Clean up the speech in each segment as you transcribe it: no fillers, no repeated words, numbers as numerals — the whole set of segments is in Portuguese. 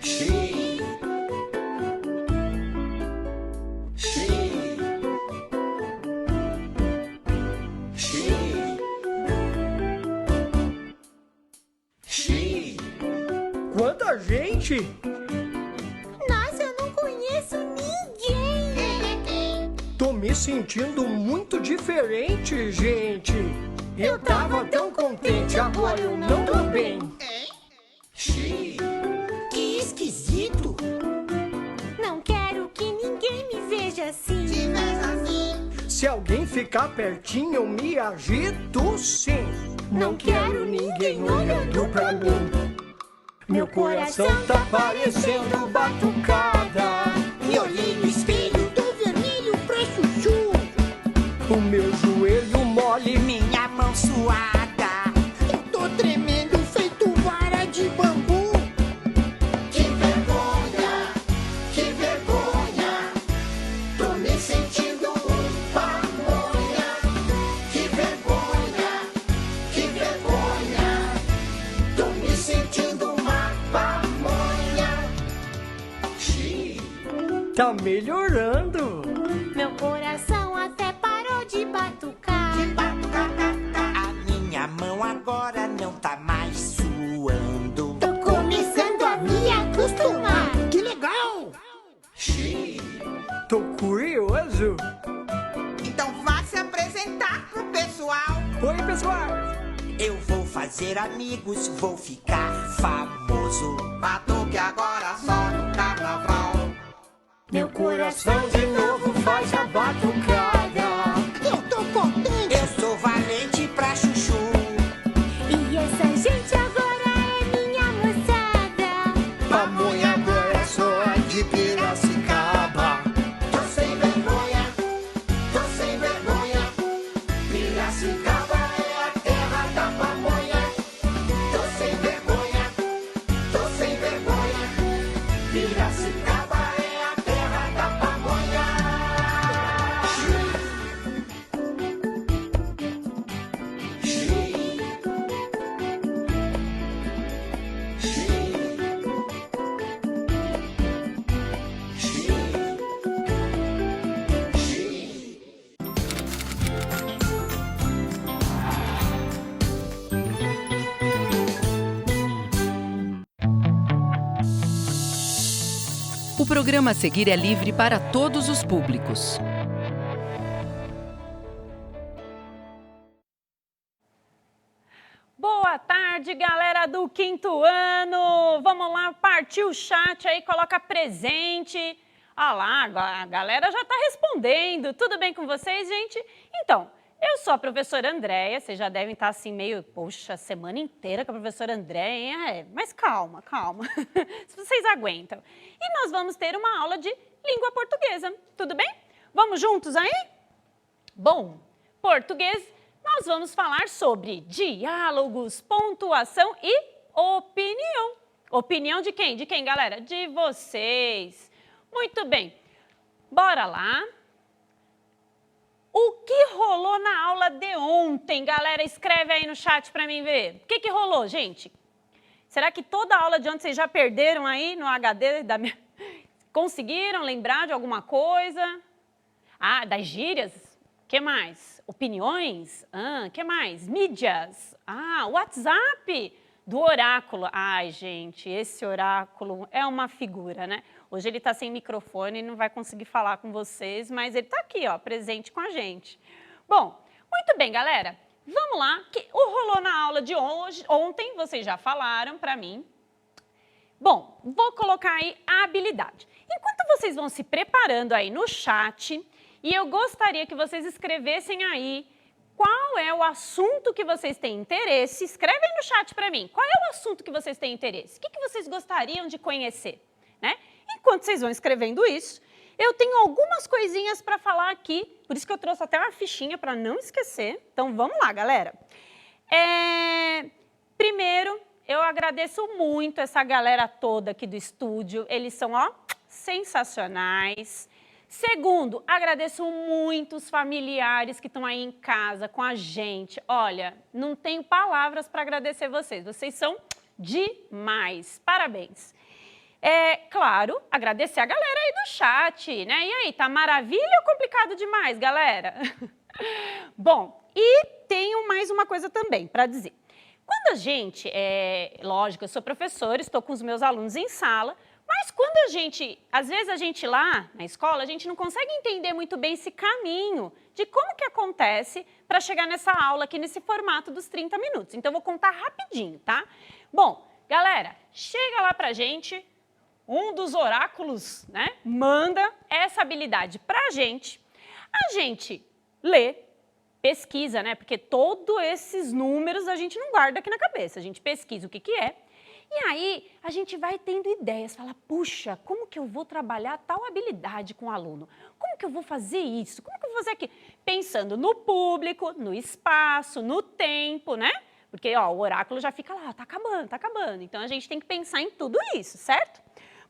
She. She. She. She. Quanta gente! Nossa, eu não conheço ninguém. Tô me sentindo muito diferente, gente. Eu tava tão contente, agora eu não tô bem. She. Que esquisito. Não quero que ninguém me veja assim. Se alguém ficar pertinho, eu me agito sim. Não quero ninguém olhando pra mim. Meu coração tá parecendo batucada. Me olhei no espelho, tô vermelho pra chuchu. O meu joelho mole. Minha mão suada. Eu tô tremendo feito vara de bambu. Que vergonha, que vergonha. Tô me sentindo um pamonha. Que vergonha, que vergonha. Tô me sentindo uma pamonha. She. Tá melhorando. Meu coração até parou de batucar. A minha mão agora não tá mais suando. Tô começando a me acostumar. Que legal! She. Tô curioso. Então vá se apresentar pro pessoal. Oi, pessoal. Eu vou fazer amigos, vou ficar famoso. Batuque agora só no carnaval. Meu coração de novo faz a batucada. Eu tô contente. Eu sou valente pra chuchu. E essa gente agora é minha moçada. Pamonha agora é só de Piracicaba. Tô sem vergonha, tô sem vergonha. Piracicaba é a terra da pamonha. Tô sem vergonha, tô sem vergonha. Piracicaba é a terra da pamonha. She. She. She. O programa a seguir é livre para todos os públicos. Boa tarde, galera do quinto ano! Vamos lá, partiu o chat aí, coloca presente. Ah lá, a galera já está respondendo. Tudo bem com vocês, gente? Então, eu sou a professora Andréia, vocês já devem estar assim meio, poxa, semana inteira com a professora Andréia, hein? Mas calma, calma, se vocês aguentam. E nós vamos ter uma aula de língua portuguesa, tudo bem? Vamos juntos aí? Bom, português, nós vamos falar sobre diálogos, pontuação e opinião. Opinião de quem? De quem, galera? De vocês. Muito bem, bora lá. O que rolou na aula de ontem, galera? Escreve aí no chat para mim ver. O que rolou, gente? Será que toda a aula de ontem vocês já perderam aí no HD da minha... Conseguiram lembrar de alguma coisa? Ah, das gírias? Que mais? Opiniões? Que mais? Mídias? WhatsApp do oráculo. Ai, gente, esse oráculo é uma figura, né? Hoje ele está sem microfone e não vai conseguir falar com vocês, mas ele está aqui, ó, presente com a gente. Bom, muito bem, galera. Vamos lá, que o rolou na aula de hoje, ontem, vocês já falaram para mim. Bom, vou colocar aí a habilidade. Enquanto vocês vão se preparando aí no chat, e eu gostaria que vocês escrevessem aí qual é o assunto que vocês têm interesse. Escreve aí no chat para mim. Qual é o assunto que vocês têm interesse? O que vocês gostariam de conhecer, né? Enquanto vocês vão escrevendo isso, eu tenho algumas coisinhas para falar aqui, por isso que eu trouxe até uma fichinha para não esquecer. Então, vamos lá, galera. Primeiro, eu agradeço muito essa galera toda aqui do estúdio. Eles são, ó, sensacionais. Segundo, agradeço muito os familiares que estão aí em casa com a gente. Olha, não tenho palavras para agradecer vocês. Vocês são demais. Parabéns. Claro, agradecer a galera aí do chat, né? E aí, tá maravilha ou complicado demais, galera? Bom, e tenho mais uma coisa também para dizer. Quando a gente, lógico, eu sou professora, estou com os meus alunos em sala, mas quando às vezes a gente lá na escola, a gente não consegue entender muito bem esse caminho de como que acontece para chegar nessa aula aqui, nesse formato dos 30 minutos. Então, eu vou contar rapidinho, tá? Bom, galera, chega lá pra gente, um dos oráculos, né, manda essa habilidade pra gente. A gente lê, pesquisa, né, porque todos esses números a gente não guarda aqui na cabeça, a gente pesquisa o que que é. E aí, a gente vai tendo ideias, fala, puxa, como que eu vou trabalhar tal habilidade com o aluno? Como que eu vou fazer isso? Como que eu vou fazer aquilo? Pensando no público, no espaço, no tempo, né? Porque, ó, o oráculo já fica lá, tá acabando, tá acabando. Então, a gente tem que pensar em tudo isso, certo?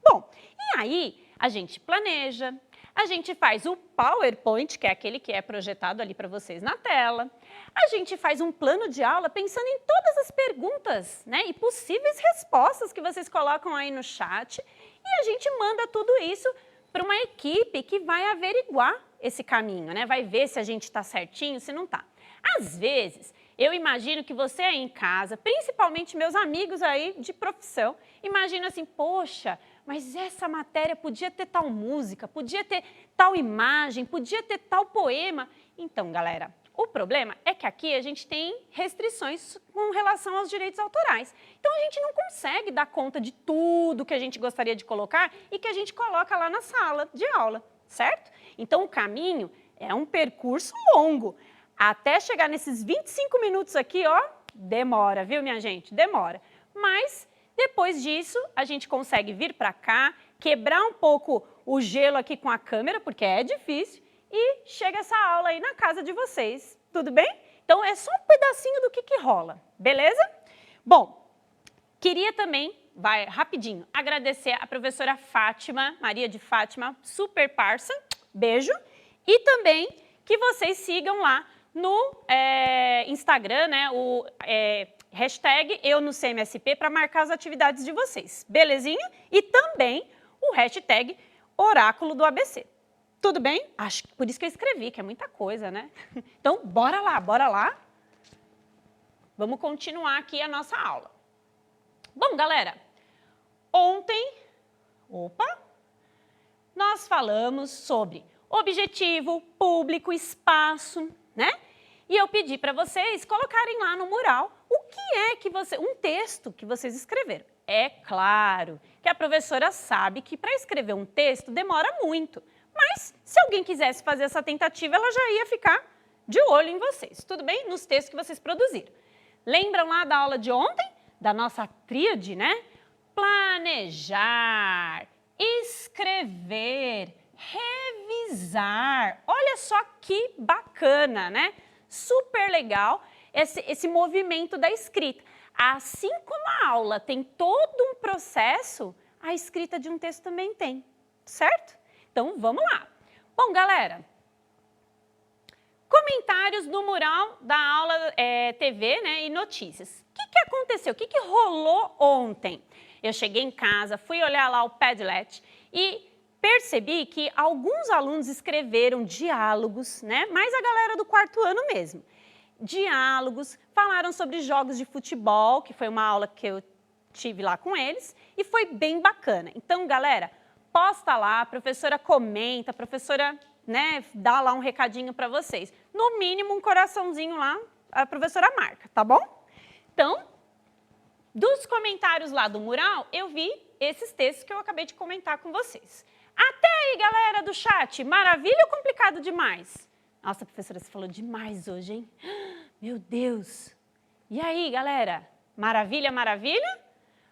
Bom, e aí, a gente planeja, a gente faz o PowerPoint, que é aquele que é projetado ali para vocês na tela. A gente faz um plano de aula pensando em todas as perguntas, né, e possíveis respostas que vocês colocam aí no chat. E a gente manda tudo isso para uma equipe que vai averiguar esse caminho, né, vai ver se a gente está certinho, se não está. Às vezes, eu imagino que você aí em casa, principalmente meus amigos aí de profissão, imagina assim, poxa, mas essa matéria podia ter tal música, podia ter tal imagem, podia ter tal poema. Então, galera, o problema é que aqui a gente tem restrições com relação aos direitos autorais. Então, a gente não consegue dar conta de tudo que a gente gostaria de colocar e que a gente coloca lá na sala de aula, certo? Então, o caminho é um percurso longo. Até chegar nesses 25 minutos aqui, ó, demora, viu, minha gente? Demora. Mas depois disso, a gente consegue vir para cá, quebrar um pouco o gelo aqui com a câmera, porque é difícil, e chega essa aula aí na casa de vocês, tudo bem? Então, é só um pedacinho do que rola, beleza? Bom, queria também, rapidinho, agradecer a professora Fátima, Maria de Fátima, super parça, beijo, e também que vocês sigam lá no Instagram, né, hashtag eu no CMSP para marcar as atividades de vocês, belezinha? E também o hashtag oráculo do ABC. Tudo bem? Acho que por isso que eu escrevi, que é muita coisa, né? Então, bora lá, bora lá. Vamos continuar aqui a nossa aula. Bom, galera, ontem, nós falamos sobre objetivo, público, espaço, né? E eu pedi para vocês colocarem lá no mural o que é um texto que vocês escreveram. É claro que a professora sabe que para escrever um texto demora muito, mas se alguém quisesse fazer essa tentativa, ela já ia ficar de olho em vocês, tudo bem? Nos textos que vocês produziram. Lembram lá da aula de ontem? Da nossa tríade, né? Planejar, escrever, revisar. Olha só que bacana, né? Super legal esse movimento da escrita. Assim como a aula tem todo um processo, a escrita de um texto também tem, certo? Então, vamos lá. Bom, galera, comentários no mural da aula TV, né, e notícias. O que aconteceu? O que rolou ontem? Eu cheguei em casa, fui olhar lá o Padlet e percebi que alguns alunos escreveram diálogos, né? Mais a galera do quarto ano mesmo. Diálogos, falaram sobre jogos de futebol, que foi uma aula que eu tive lá com eles, e foi bem bacana. Então, galera, posta lá, a professora comenta, a professora, né, dá lá um recadinho para vocês. No mínimo, um coraçãozinho lá, a professora marca, tá bom? Então, dos comentários lá do mural, eu vi esses textos que eu acabei de comentar com vocês. Até aí, galera do chat, maravilha ou complicado demais? Nossa, professora, você falou demais hoje, hein? Meu Deus! E aí, galera? Maravilha, maravilha?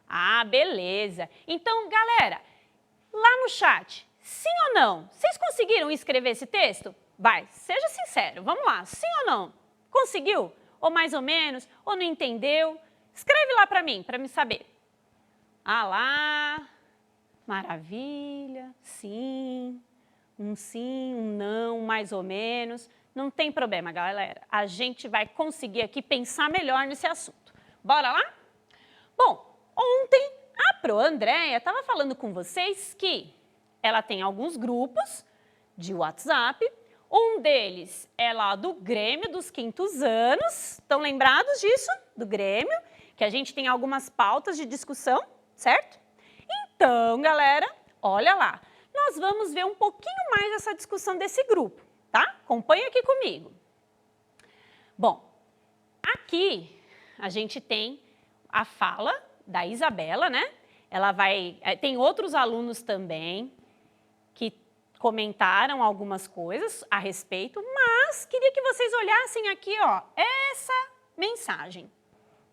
Ah, beleza. Então, galera, lá no chat, sim ou não? Vocês conseguiram escrever esse texto? Vai, seja sincero, vamos lá, sim ou não? Conseguiu? Ou mais ou menos? Ou não entendeu? Escreve lá para mim saber. Ah lá... Maravilha, sim, um não, mais ou menos. Não tem problema, galera. A gente vai conseguir aqui pensar melhor nesse assunto. Bora lá? Bom, ontem a Pro Andréia estava falando com vocês que ela tem alguns grupos de WhatsApp. Um deles é lá do Grêmio dos Quintos Anos. Estão lembrados disso? Do Grêmio? Que a gente tem algumas pautas de discussão, certo? Então, galera, olha lá. Nós vamos ver um pouquinho mais essa discussão desse grupo, tá? Acompanha aqui comigo. Bom, aqui a gente tem a fala da Isabela, né? Ela vai... Tem outros alunos também que comentaram algumas coisas a respeito, mas queria que vocês olhassem aqui, ó, essa mensagem.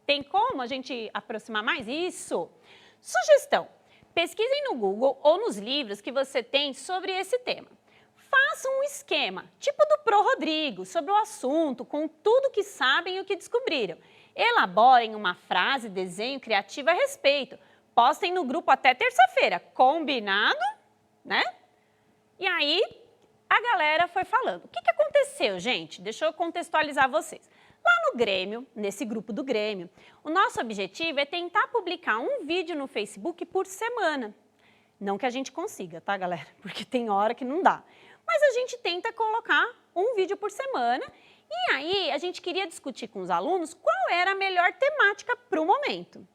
Tem como a gente aproximar mais? Isso! Sugestão: pesquisem no Google ou nos livros que você tem sobre esse tema. Façam um esquema, tipo do Pro Rodrigo, sobre o assunto, com tudo que sabem e o que descobriram. Elaborem uma frase, desenho criativo a respeito. Postem no grupo até terça-feira, combinado? Né? E aí, a galera foi falando. O que aconteceu, gente? Deixa eu contextualizar vocês. Lá no Grêmio, nesse grupo do Grêmio, o nosso objetivo é tentar publicar um vídeo no Facebook por semana. Não que a gente consiga, tá, galera? Porque tem hora que não dá. Mas a gente tenta colocar um vídeo por semana. E aí, a gente queria discutir com os alunos qual era a melhor temática para o momento.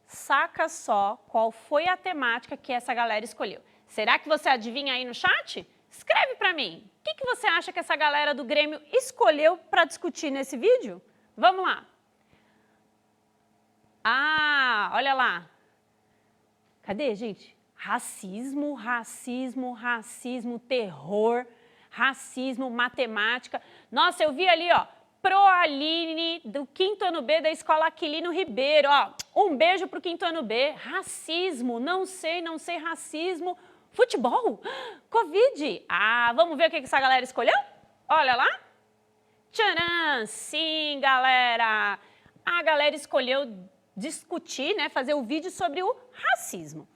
Saca só qual foi a temática que essa galera escolheu. Será que você adivinha aí no chat? Escreve para mim. O que você acha que essa galera do Grêmio escolheu para discutir nesse vídeo? Vamos lá. Ah, olha lá. Cadê, gente? Racismo, racismo, racismo, terror, racismo, matemática. Nossa, eu vi ali, ó, Pro Aline, do 5º ano B da Escola Aquilino Ribeiro, ó. Um beijo pro 5º ano B. Racismo, não sei, racismo. Futebol? Covid? Ah, vamos ver o que essa galera escolheu? Olha lá. Tcharam! Sim, galera! A galera escolheu discutir, né, fazer o vídeo sobre o racismo.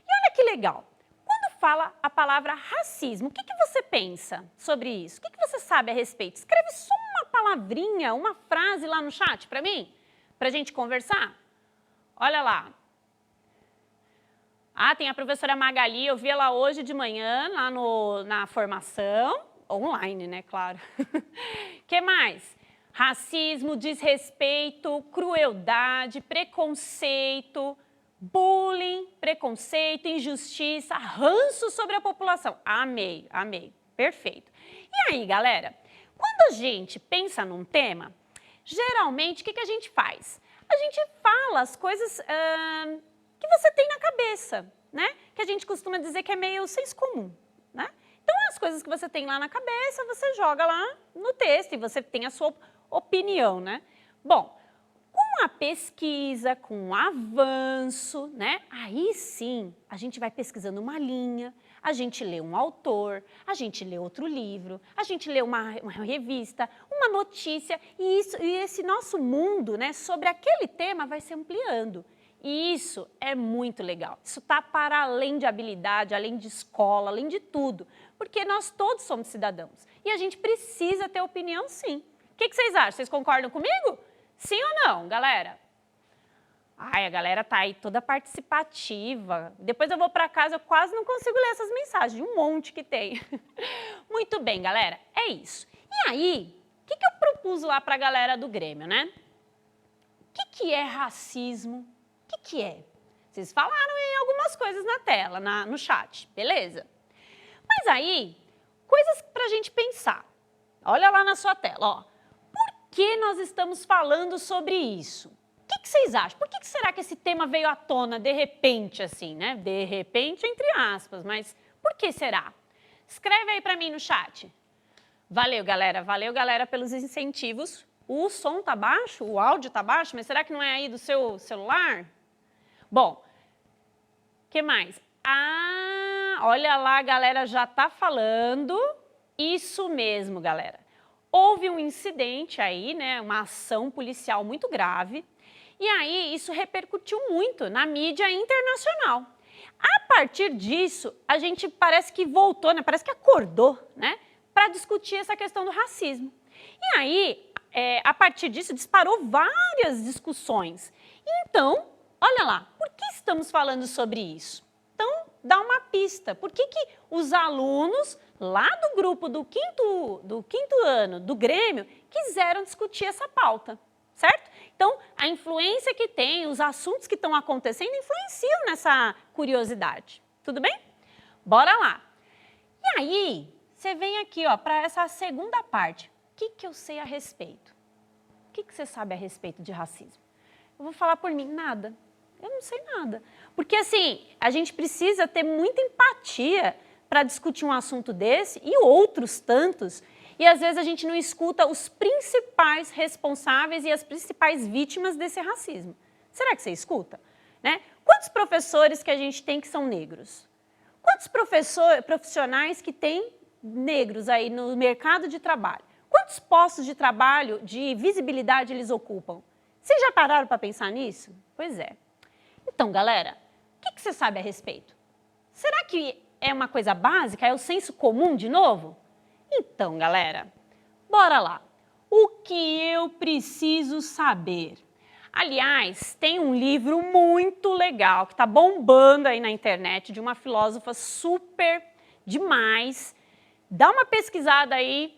E olha que legal. Quando fala a palavra racismo, o que você pensa sobre isso? O que você sabe a respeito? Escreve só uma palavrinha, uma frase lá no chat para mim, para a gente conversar. Olha lá. Ah, tem a professora Magali, eu vi ela hoje de manhã lá na formação, online, né, claro. Que mais? Racismo, desrespeito, crueldade, preconceito, bullying, preconceito, injustiça, ranço sobre a população. Amei, amei, perfeito. E aí, galera, quando a gente pensa num tema, geralmente o que a gente faz? A gente fala as coisas que você tem na cabeça, né? Que a gente costuma dizer que é meio senso comum, né? Então, as coisas que você tem lá na cabeça, você joga lá no texto e você tem a sua opinião, né? Bom, com a pesquisa, com o avanço, né? Aí sim, a gente vai pesquisando uma linha, a gente lê um autor, a gente lê outro livro, a gente lê uma revista, uma notícia, e esse nosso mundo, né, sobre aquele tema vai se ampliando. E isso é muito legal. Isso está para além de habilidade, além de escola, além de tudo. Porque nós todos somos cidadãos. E a gente precisa ter opinião, sim. O que vocês acham? Vocês concordam comigo? Sim ou não, galera? Ai, a galera tá aí toda participativa. Depois eu vou para casa, eu quase não consigo ler essas mensagens. Um monte que tem. Muito bem, galera. É isso. E aí, o que eu propus lá para a galera do Grêmio, né? O que é racismo? O que é? Vocês falaram em algumas coisas na tela, no chat, beleza? Mas aí, coisas para a gente pensar. Olha lá na sua tela, ó. Por que nós estamos falando sobre isso? O que vocês acham? Por que será que esse tema veio à tona de repente, assim, né? De repente, entre aspas, mas por que será? Escreve aí para mim no chat. Valeu, galera, pelos incentivos. O som tá baixo, o áudio tá baixo, mas será que não é aí do seu celular? Bom, o que mais? Ah, olha lá, a galera já tá falando. Isso mesmo, galera. Houve um incidente aí, né, uma ação policial muito grave, e aí isso repercutiu muito na mídia internacional. A partir disso, a gente parece que voltou, né, parece que acordou, né, para discutir essa questão do racismo. E aí, a partir disso, disparou várias discussões. Então, olha lá, por que estamos falando sobre isso? Então, dá uma pista. Por que os alunos lá do grupo do quinto ano do Grêmio quiseram discutir essa pauta, certo? Então, a influência que tem, os assuntos que estão acontecendo influenciam nessa curiosidade. Tudo bem? Bora lá. E aí, você vem aqui para essa segunda parte. O que eu sei a respeito? O que você sabe a respeito de racismo? Eu vou falar por mim, nada. Eu não sei nada. Porque, assim, a gente precisa ter muita empatia para discutir um assunto desse e outros tantos, e às vezes a gente não escuta os principais responsáveis e as principais vítimas desse racismo. Será que você escuta? Né? Quantos professores que a gente tem que são negros? Quantos profissionais que tem negros aí no mercado de trabalho? Quantos postos de trabalho, de visibilidade eles ocupam? Vocês já pararam para pensar nisso? Pois é. Então, galera, o que você sabe a respeito? Será que é uma coisa básica? É o senso comum de novo? Então, galera, bora lá. O que eu preciso saber? Aliás, tem um livro muito legal que está bombando aí na internet de uma filósofa super demais. Dá uma pesquisada aí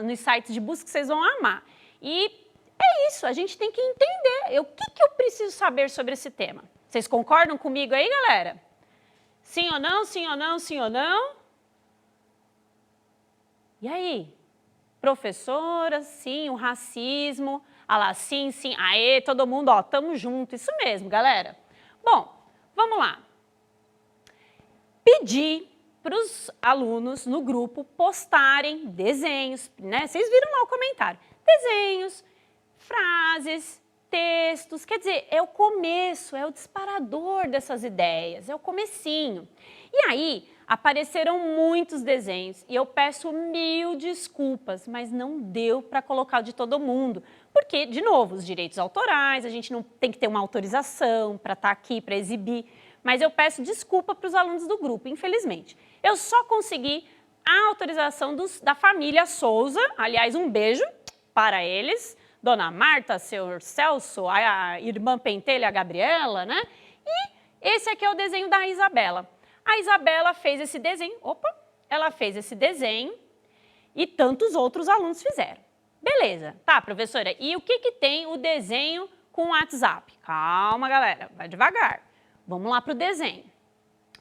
nos sites de busca que vocês vão amar. E é isso, a gente tem que entender o que eu preciso saber sobre esse tema. Vocês concordam comigo aí, galera? Sim ou não, sim ou não, sim ou não? E aí? Professora, sim, o racismo. Ah lá, sim, sim, aê, todo mundo, tamo junto. Isso mesmo, galera. Bom, vamos lá. Pedi para os alunos no grupo postarem desenhos, né? Vocês viram lá o comentário. Desenhos, frases, textos, quer dizer, é o começo, é o disparador dessas ideias, é o comecinho. E aí, apareceram muitos desenhos e eu peço 1000 desculpas, mas não deu para colocar o de todo mundo. Porque, de novo, os direitos autorais, a gente não tem que ter uma autorização para estar aqui, para exibir, mas eu peço desculpa para os alunos do grupo, infelizmente. Eu só consegui a autorização da família Souza, aliás, um beijo para eles, Dona Marta, seu Celso, a irmã Pentelha, a Gabriela, né? E esse aqui é o desenho da Isabela. A Isabela fez esse desenho, ela fez esse desenho e tantos outros alunos fizeram. Beleza, tá, professora, e o que tem o desenho com o WhatsApp? Calma, galera, vai devagar. Vamos lá para o desenho.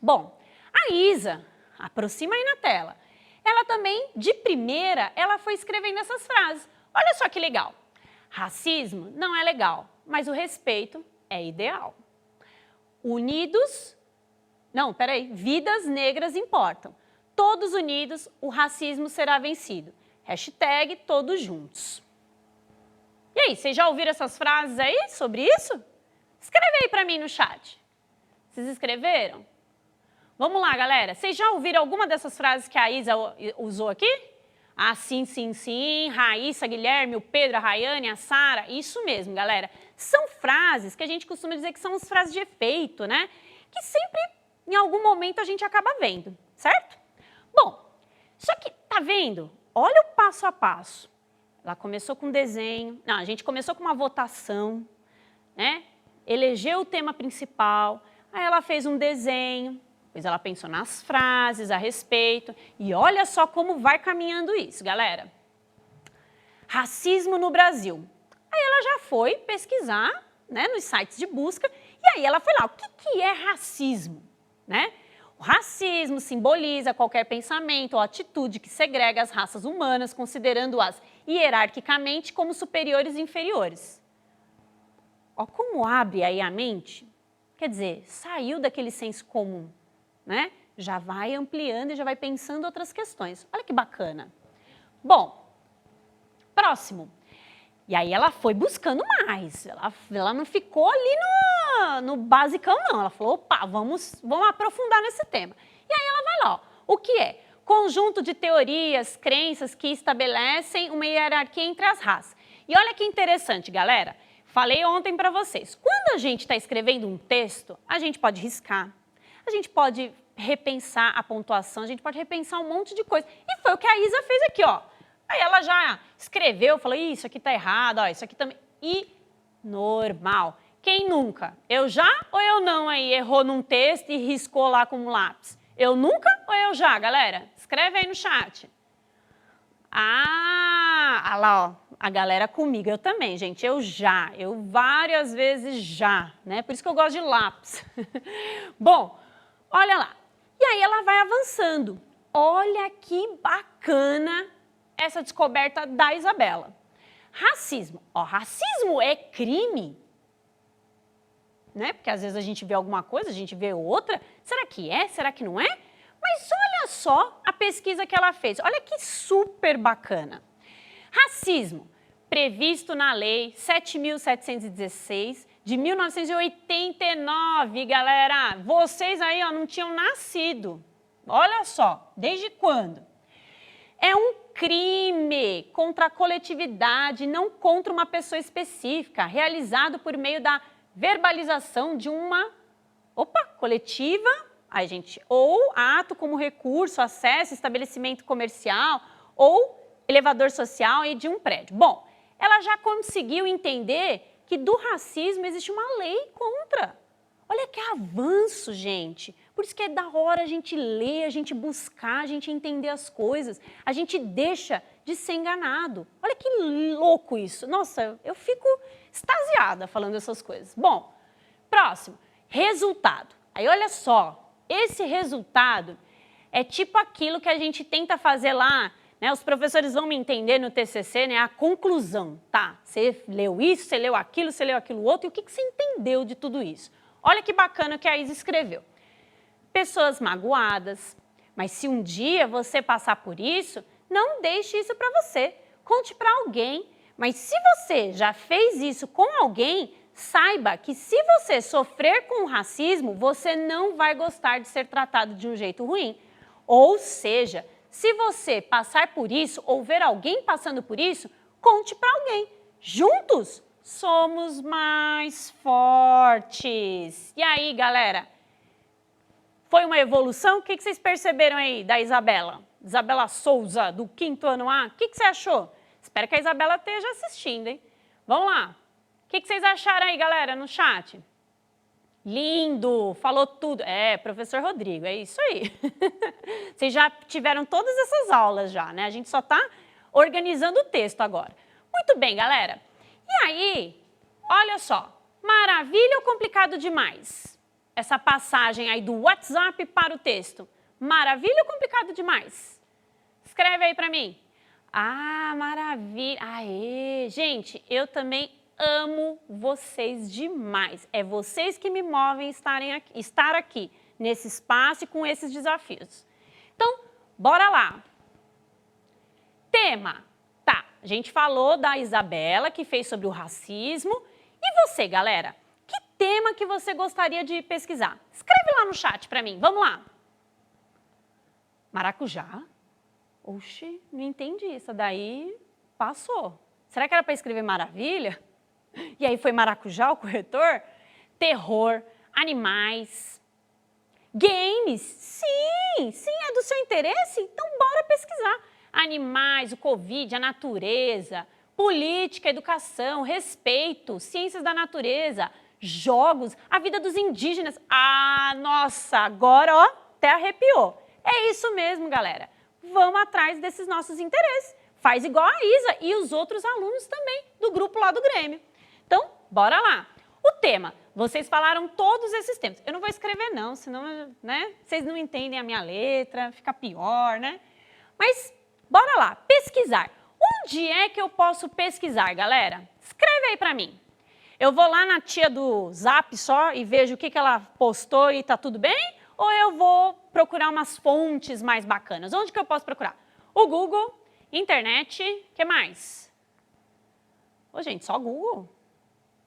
Bom, a Isa, aproxima aí na tela, ela também, de primeira, ela foi escrevendo essas frases. Olha só que legal. Racismo não é legal, mas o respeito é ideal. Vidas negras importam. Todos unidos, o racismo será vencido. Hashtag todos juntos. E aí, vocês já ouviram essas frases aí sobre isso? Escreve aí para mim no chat. Vocês escreveram? Vamos lá, galera. Vocês já ouviram alguma dessas frases que a Isa usou aqui? Ah, sim, sim, sim, Raíssa, Guilherme, o Pedro, a Rayane, a Sara, isso mesmo, galera. São frases que a gente costuma dizer que são as frases de efeito, né? Que sempre, em algum momento, a gente acaba vendo, certo? Bom, só que, tá vendo? Olha o passo a passo. Ela começou com desenho, a gente começou com uma votação, né? Elegeu o tema principal, aí ela fez um desenho, depois ela pensou nas frases a respeito e olha só como vai caminhando isso, galera. Racismo no Brasil. Aí ela já foi pesquisar, né, nos sites de busca e aí ela foi lá, o que é racismo, né? O racismo simboliza qualquer pensamento ou atitude que segrega as raças humanas, considerando-as hierarquicamente como superiores e inferiores. Ó, como abre aí a mente, quer dizer, saiu daquele senso comum. Né? Já vai ampliando e já vai pensando outras questões. Olha que bacana. Bom, próximo. E aí ela foi buscando mais. Ela não ficou ali no basicão, não. Ela falou, opa, vamos aprofundar nesse tema. E aí ela vai lá, ó. O que é? Conjunto de teorias, crenças que estabelecem uma hierarquia entre as raças. E olha que interessante, galera. Falei ontem para vocês. Quando a gente está escrevendo um texto, a gente pode riscar. A gente pode repensar a pontuação, a gente pode repensar um monte de coisa. E foi o que a Isa fez aqui, ó. Aí ela já escreveu, falou, isso aqui tá errado, ó, isso aqui também. E normal. Quem nunca? Eu já ou eu não aí? Errou num texto e riscou lá com um lápis? Eu nunca ou eu já, galera? Escreve aí no chat. Ah lá, ó, a galera comigo, eu também, gente, eu várias vezes já, né? Por isso que eu gosto de lápis. Bom, olha lá. E aí ela vai avançando. Olha que bacana essa descoberta da Isabela. Racismo. Ó, racismo é crime? Né? Porque às vezes a gente vê alguma coisa, a gente vê outra. Será que é? Será que não é? Mas olha só a pesquisa que ela fez. Olha que super bacana. Racismo, previsto na Lei 7.716 de 1989, galera. Vocês aí ó, não tinham nascido. Olha só, desde quando? É um crime contra a coletividade, não contra uma pessoa específica, realizado por meio da verbalização de uma coletiva, aí, gente, ou ato como recurso, acesso, estabelecimento comercial ou elevador social e de um prédio. Bom, ela já conseguiu entender que do racismo existe uma lei contra. Olha que avanço, gente. Por isso que é da hora a gente ler, a gente buscar, a gente entender as coisas. A gente deixa de ser enganado. Olha que louco isso. Nossa, eu fico extasiada falando essas coisas. Bom, próximo. Resultado. Aí olha só, esse resultado é tipo aquilo que a gente tenta fazer lá, né? Os professores vão me entender no TCC, né? A conclusão, tá? Você leu isso, você leu aquilo outro, e o que você entendeu de tudo isso? Olha que bacana que a Isa escreveu. Pessoas magoadas, mas se um dia você passar por isso, não deixe isso para você. Conte para alguém. Mas se você já fez isso com alguém, saiba que se você sofrer com o racismo, você não vai gostar de ser tratado de um jeito ruim. Ou seja, se você passar por isso ou ver alguém passando por isso, conte para alguém. Juntos, somos mais fortes. E aí, galera? Foi uma evolução? O que vocês perceberam aí da Isabela? Isabela Souza, do 5º ano A. O que você achou? Espero que a Isabela esteja assistindo, hein? Vamos lá. O que vocês acharam aí, galera, no chat? Lindo, falou tudo. É, professor Rodrigo, é isso aí. Vocês já tiveram todas essas aulas já, né? A gente só está organizando o texto agora. Muito bem, galera. E aí, olha só, maravilha ou complicado demais? Essa passagem aí do WhatsApp para o texto. Maravilha ou complicado demais? Escreve aí para mim. Ah, maravilha. Aê, gente, eu também amo vocês demais. É vocês que me movem estar aqui nesse espaço e com esses desafios. Então, bora lá. Tema. Tá, a gente falou da Isabela, que fez sobre o racismo. E você, galera? Que tema que você gostaria de pesquisar? Escreve lá no chat para mim. Vamos lá. Maracujá? Oxi, não entendi. Isso daí passou. Será que era para escrever maravilha? E aí foi maracujá o corretor? Terror, animais, games. Sim, é do seu interesse? Então bora pesquisar. Animais, o Covid, a natureza, política, educação, respeito, ciências da natureza, jogos, a vida dos indígenas. Ah, nossa, agora ó, até arrepiou. É isso mesmo, galera. Vamos atrás desses nossos interesses. Faz igual a Isa e os outros alunos também do grupo lá do Grêmio. Então, bora lá. O tema, vocês falaram todos esses temas. Eu não vou escrever não, senão, né, vocês não entendem a minha letra, fica pior, né? Mas, bora lá, pesquisar. Onde é que eu posso pesquisar, galera? Escreve aí pra mim. Eu vou lá na tia do Zap só e vejo o que ela postou e tá tudo bem? Ou eu vou procurar umas fontes mais bacanas? Onde que eu posso procurar? O Google, internet, o que mais? Ô, gente, só Google?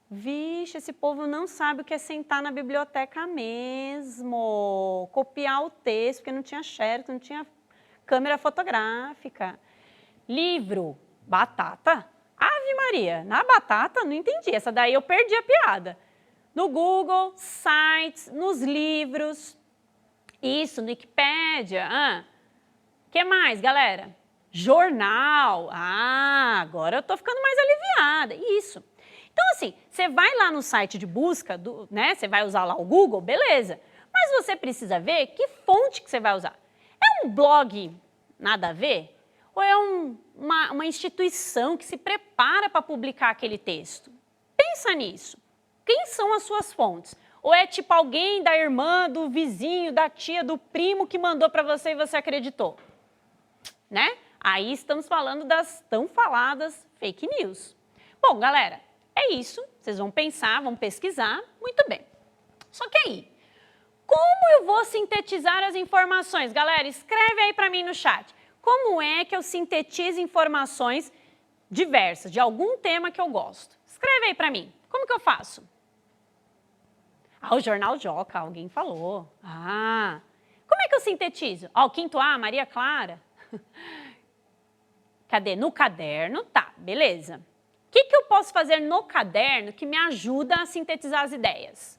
Vixe, esse povo não sabe o que é sentar na biblioteca mesmo. Copiar o texto, porque não tinha xerox, não tinha câmera fotográfica. Livro, batata. Ave Maria, na batata, não entendi. Essa daí eu perdi a piada. No Google, sites, nos livros. Isso, no Wikipédia. O que mais, galera? Jornal. Ah, agora eu tô ficando mais aliviada. Isso. Então, assim, você vai lá no site de busca, né? Você vai usar lá o Google, beleza. Mas você precisa ver que fonte que você vai usar. É um blog nada a ver? Ou é uma instituição que se prepara para publicar aquele texto? Pensa nisso. Quem são as suas fontes? Ou é tipo alguém da irmã, do vizinho, da tia, do primo que mandou para você e você acreditou? Né? Aí estamos falando das tão faladas fake news. Bom, galera, é isso. Vocês vão pensar, vão pesquisar. Muito bem. Só que aí, como eu vou sintetizar as informações? Galera, escreve aí para mim no chat. Como é que eu sintetizo informações diversas, de algum tema que eu gosto? Escreve aí para mim. Como que eu faço? Ah, o Jornal Joca, alguém falou. Ah, como é que eu sintetizo? Ó, o quinto A, Maria Clara. Cadê? No caderno, tá, beleza. O que eu posso fazer no caderno que me ajuda a sintetizar as ideias?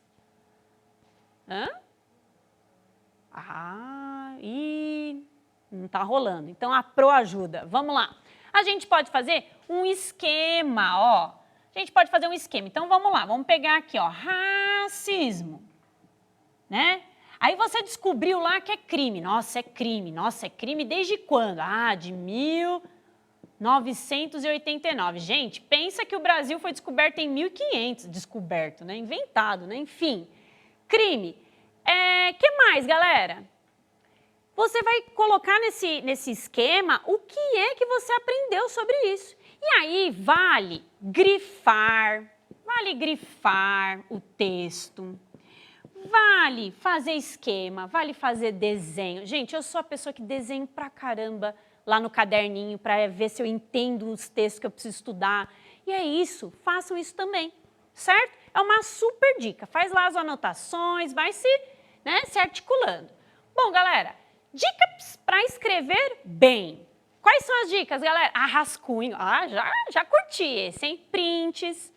Não tá rolando. Então, a Pro ajuda. Vamos lá. A gente pode fazer um esquema, ó. A gente pode fazer um esquema. Então, vamos lá. Vamos pegar aqui, ó. Racismo. Né? Aí você descobriu lá que é crime. Nossa, é crime. Nossa, é crime desde quando? Ah, de 1989. Gente, pensa que o Brasil foi descoberto em 1500. Descoberto, né? Inventado, né? Enfim. Crime. Que mais, galera? Você vai colocar nesse esquema o que é que você aprendeu sobre isso. E aí vale grifar o texto, vale fazer esquema, vale fazer desenho. Gente, eu sou a pessoa que desenho pra caramba lá no caderninho para ver se eu entendo os textos que eu preciso estudar. E é isso, façam isso também, certo? É uma super dica. Faz lá as anotações, vai se articulando. Bom, galera, dicas para escrever bem. Quais são as dicas, galera? Rascunho. Já curti esse, hein? Prints.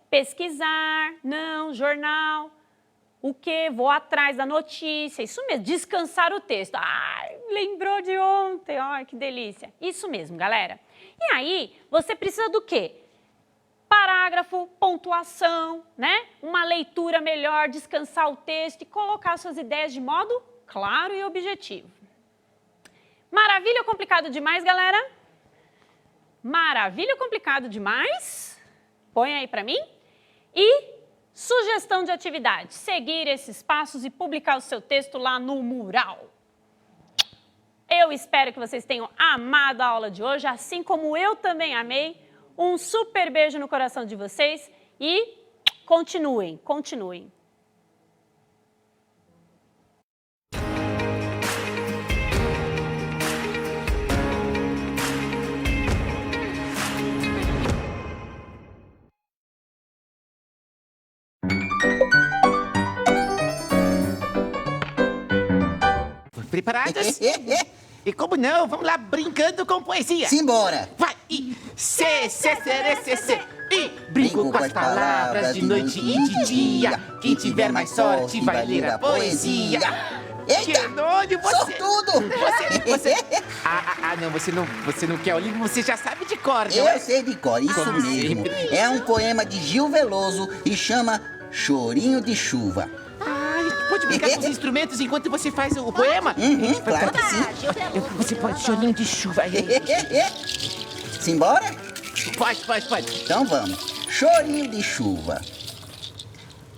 Pesquisar. Não, jornal. O quê? Vou atrás da notícia. Isso mesmo, descansar o texto. Lembrou de ontem. Ai, que delícia. Isso mesmo, galera. E aí, você precisa do quê? Parágrafo, pontuação, né? Uma leitura melhor, descansar o texto e colocar suas ideias de modo claro e objetivo. Maravilha ou complicado demais, galera? Maravilha ou complicado demais? Põe aí para mim. E sugestão de atividade, seguir esses passos e publicar o seu texto lá no mural. Eu espero que vocês tenham amado a aula de hoje, assim como eu também amei. Um super beijo no coração de vocês e continuem. Preparadas? E como não, vamos lá brincando com poesia. Simbora! Vai! E brinco com as palavras de noite e de dia. Quem tiver mais sorte vai ler a poesia. Eita! Genônio, Sortudo! Não, você não quer o livro, você já sabe de cor, não Eu é? sei de cor, isso Como mesmo. sempre. É um poema de Gil Veloso e chama Chorinho de Chuva. Pode brincar com os instrumentos enquanto você faz o poema? Claro que sim. Você pode, chorinho de chuva. Simbora? Pode. Então vamos. Chorinho de chuva.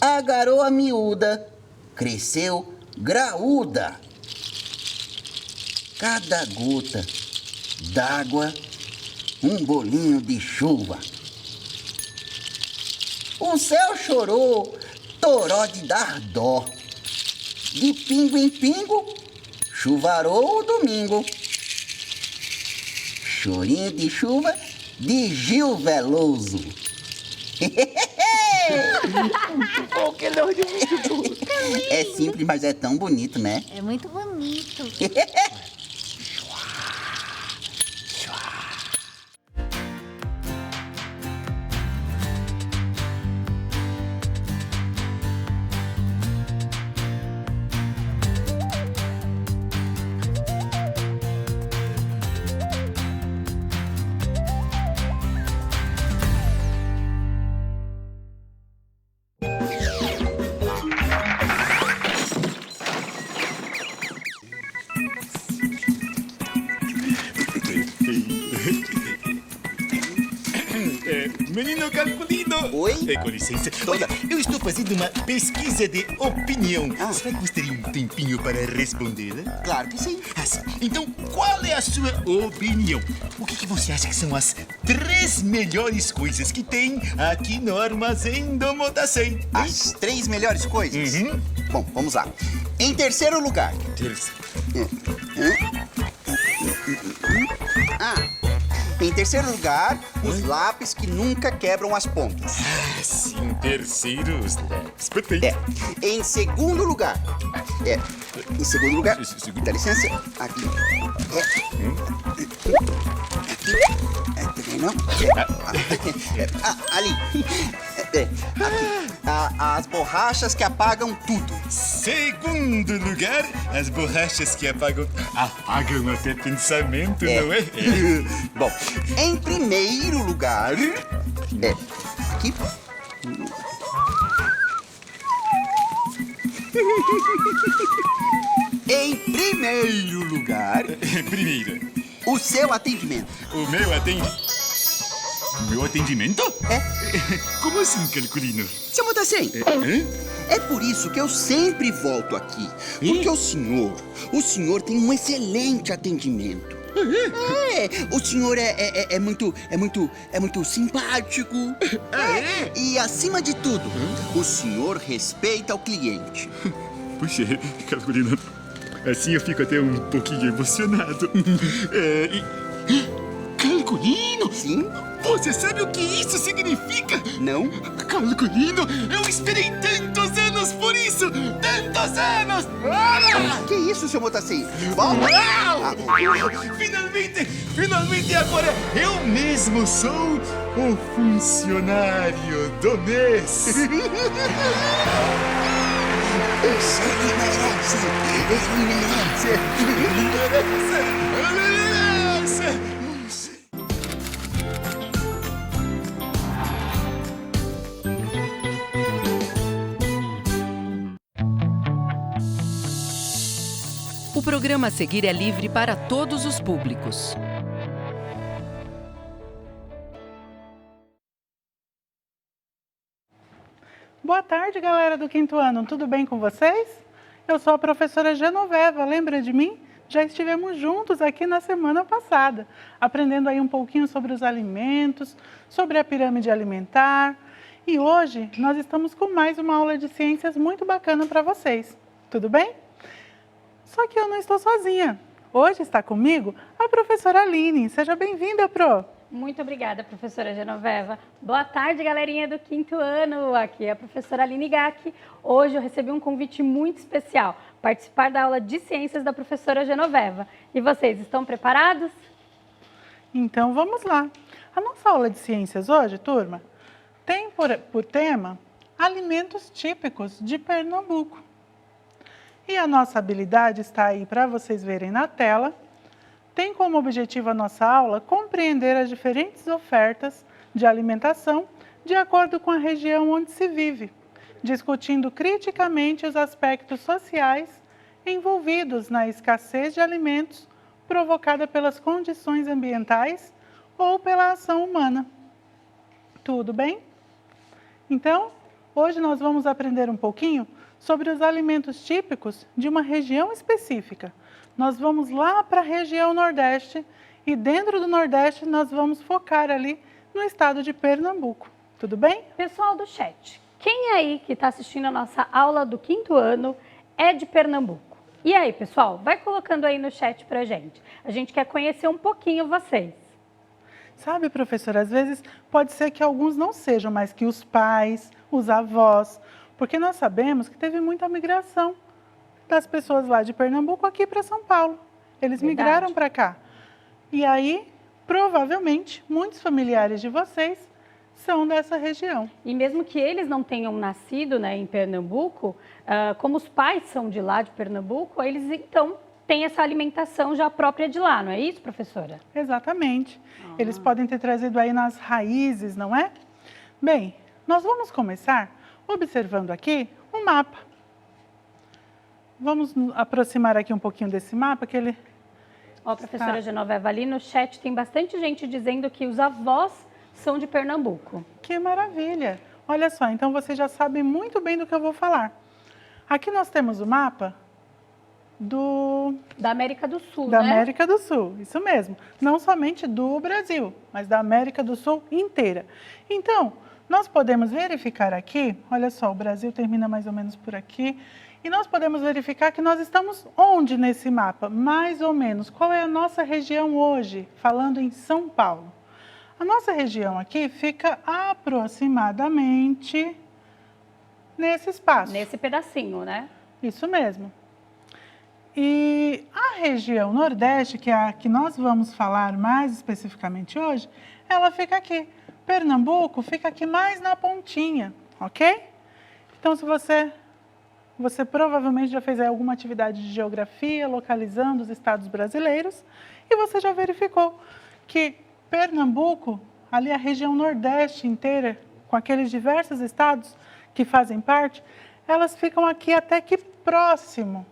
A garoa miúda cresceu graúda. Cada gota d'água, um bolinho de chuva. O céu chorou, toró de dar dó. De pingo em pingo, chuvarou o domingo. Chorinho de chuva de Gil Veloso. É simples, mas é tão bonito, né? É muito bonito. Menino Calculino! Oi? Com licença. Olha, eu estou fazendo uma pesquisa de opinião. Será que você teria um tempinho para respondê-la? Claro que sim. Sim. Então, qual é a sua opinião? O que você acha que são as 3 melhores coisas que tem aqui no armazém do Motacem? As 3 melhores coisas? Bom, vamos lá. Em terceiro lugar. Em terceiro lugar, os lápis que nunca quebram as pontas. Sim, terceiro, os lápis. Perfeito. Em segundo lugar. Em segundo lugar. Dá licença. Aqui. Aqui. Não? Ali. Aqui. As borrachas que apagam tudo. Segundo lugar, as borrachas que apagam até pensamento, não é? Bom, em primeiro lugar, aqui. Em primeiro lugar, o seu atendimento. O meu atendimento? Meu atendimento? Como assim, Calculino? Seu Motacem, é por isso que eu sempre volto aqui. Porque o senhor tem um excelente atendimento. O senhor é muito simpático. E acima de tudo, o senhor respeita o cliente. Puxa, Calculino, assim eu fico até um pouquinho emocionado. Calculino? Sim? Você sabe o que isso significa? Não? Calculino, eu esperei tantos anos por isso! Tantos anos! Que isso, seu Motacem? Volta! Finalmente agora eu mesmo sou o funcionário do mês! Ele merece! O programa a seguir é livre para todos os públicos. Boa tarde, galera do 5º ano. Tudo bem com vocês? Eu sou a professora Genoveva, lembra de mim? Já estivemos juntos aqui na semana passada, aprendendo aí um pouquinho sobre os alimentos, sobre a pirâmide alimentar. E hoje nós estamos com mais uma aula de ciências muito bacana para vocês. Tudo bem? Só que eu não estou sozinha. Hoje está comigo a professora Aline. Seja bem-vinda, Pro. Muito obrigada, professora Genoveva. Boa tarde, galerinha do 5º ano. Aqui é a professora Aline Gaki. Hoje eu recebi um convite muito especial, participar da aula de ciências da professora Genoveva. E vocês, estão preparados? Então, vamos lá. A nossa aula de ciências hoje, turma, tem por tema alimentos típicos de Pernambuco. E a nossa habilidade está aí para vocês verem na tela. Tem como objetivo a nossa aula compreender as diferentes ofertas de alimentação de acordo com a região onde se vive, discutindo criticamente os aspectos sociais envolvidos na escassez de alimentos provocada pelas condições ambientais ou pela ação humana. Tudo bem? Então, hoje nós vamos aprender um pouquinho sobre os alimentos típicos de uma região específica. Nós vamos lá para a região Nordeste e dentro do Nordeste nós vamos focar ali no estado de Pernambuco. Tudo bem? Pessoal do chat, quem aí que está assistindo a nossa aula do 5º ano é de Pernambuco? E aí, pessoal, vai colocando aí no chat pra gente. A gente quer conhecer um pouquinho vocês. Sabe, professora, às vezes pode ser que alguns não sejam, mas que os pais, os avós, porque nós sabemos que teve muita migração das pessoas lá de Pernambuco aqui para São Paulo. Eles migraram para cá. E aí, provavelmente, muitos familiares de vocês são dessa região. E mesmo que eles não tenham nascido, né, em Pernambuco, como os pais são de lá de Pernambuco, eles então têm essa alimentação já própria de lá, não é isso, professora? Exatamente. Eles podem ter trazido aí nas raízes, não é? Bem, nós vamos começar observando aqui um mapa. Vamos aproximar aqui um pouquinho desse mapa, que ele... Ó, professora Genoveva, ali no chat tem bastante gente dizendo que os avós são de Pernambuco. Que maravilha! Olha só, então você já sabe muito bem do que eu vou falar. Aqui nós temos o mapa da América do Sul, da né? América do Sul, isso mesmo. Não somente do Brasil, mas da América do Sul inteira. Então, nós podemos verificar aqui, olha só, o Brasil termina mais ou menos por aqui, e nós podemos verificar que nós estamos onde nesse mapa? Mais ou menos. Qual é a nossa região hoje, falando em São Paulo? A nossa região aqui fica aproximadamente nesse espaço. Nesse pedacinho, né? Isso mesmo. E a região Nordeste, que é a que nós vamos falar mais especificamente hoje, ela fica aqui. Pernambuco fica aqui mais na pontinha, ok? Então, se você provavelmente já fez aí alguma atividade de geografia, localizando os estados brasileiros, e você já verificou que Pernambuco, ali a região Nordeste inteira, com aqueles diversos estados que fazem parte, elas ficam aqui até que próximo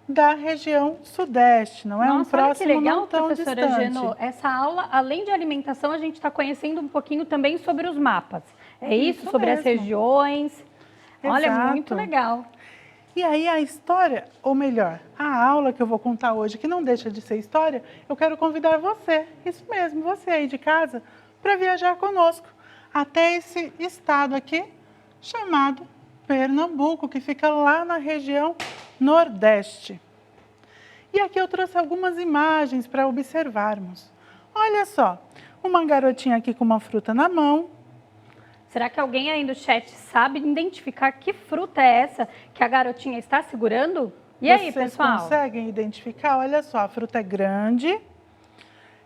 da região Sudeste, não é? Nossa, próximo olha que legal, não tão professora distante. Geno. Essa aula, além de alimentação, a gente está conhecendo um pouquinho também sobre os mapas. É isso? Sobre as mesmo. regiões. Olha, Exato. muito legal. E aí a história, ou melhor, a aula que eu vou contar hoje, que não deixa de ser história, eu quero convidar você, isso mesmo, você aí de casa, para viajar conosco até esse estado aqui, chamado Pernambuco, que fica lá na região Nordeste. E aqui eu trouxe algumas imagens para observarmos. Olha só, uma garotinha aqui com uma fruta na mão. Será que alguém aí no chat sabe identificar que fruta é essa que a garotinha está segurando? E aí, Vocês pessoal? conseguem identificar? Olha só, a fruta é grande,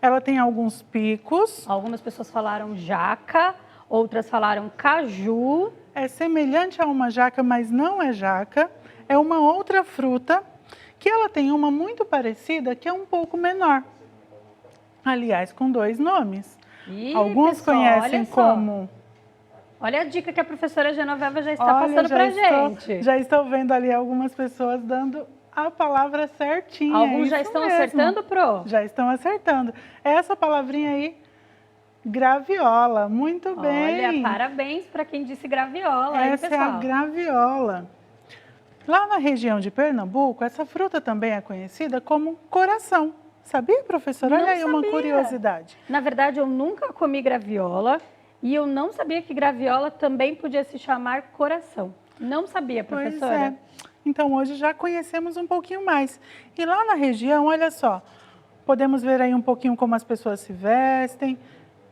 ela tem alguns picos. Algumas pessoas falaram jaca, outras falaram caju. É semelhante a uma jaca, mas não é jaca. É uma outra fruta, que ela tem uma muito parecida, que é um pouco menor. Aliás, com 2 nomes. Ih, Alguns pessoal, conhecem olha só. como... Olha a dica que a professora Genoveva já está passando para a gente. Já estou vendo ali algumas pessoas dando a palavra certinha. Alguns já isso estão mesmo. acertando, Pro? Já estão acertando. Essa palavrinha aí, graviola. Muito bem. Olha, parabéns para quem disse graviola. Essa hein, é a pessoal? graviola. Lá na região de Pernambuco, essa fruta também é conhecida como coração. Sabia, professora? Não Olha aí uma sabia. curiosidade. Na verdade, eu nunca comi graviola e eu não sabia que graviola também podia se chamar coração. Não sabia, professora. Pois é. Então, hoje já conhecemos um pouquinho mais. E lá na região, olha só, podemos ver aí um pouquinho como as pessoas se vestem.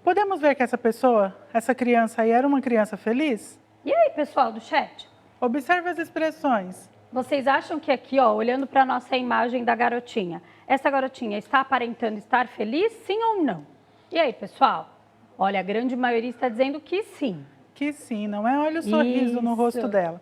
Podemos ver que essa criança aí era uma criança feliz? E aí, pessoal do chat? Observe as expressões. Vocês acham que aqui, ó, olhando para a nossa imagem da garotinha, essa garotinha está aparentando estar feliz, sim ou não? E aí, pessoal? Olha, a grande maioria está dizendo que sim. Que sim, não é? Olha o sorriso no rosto dela.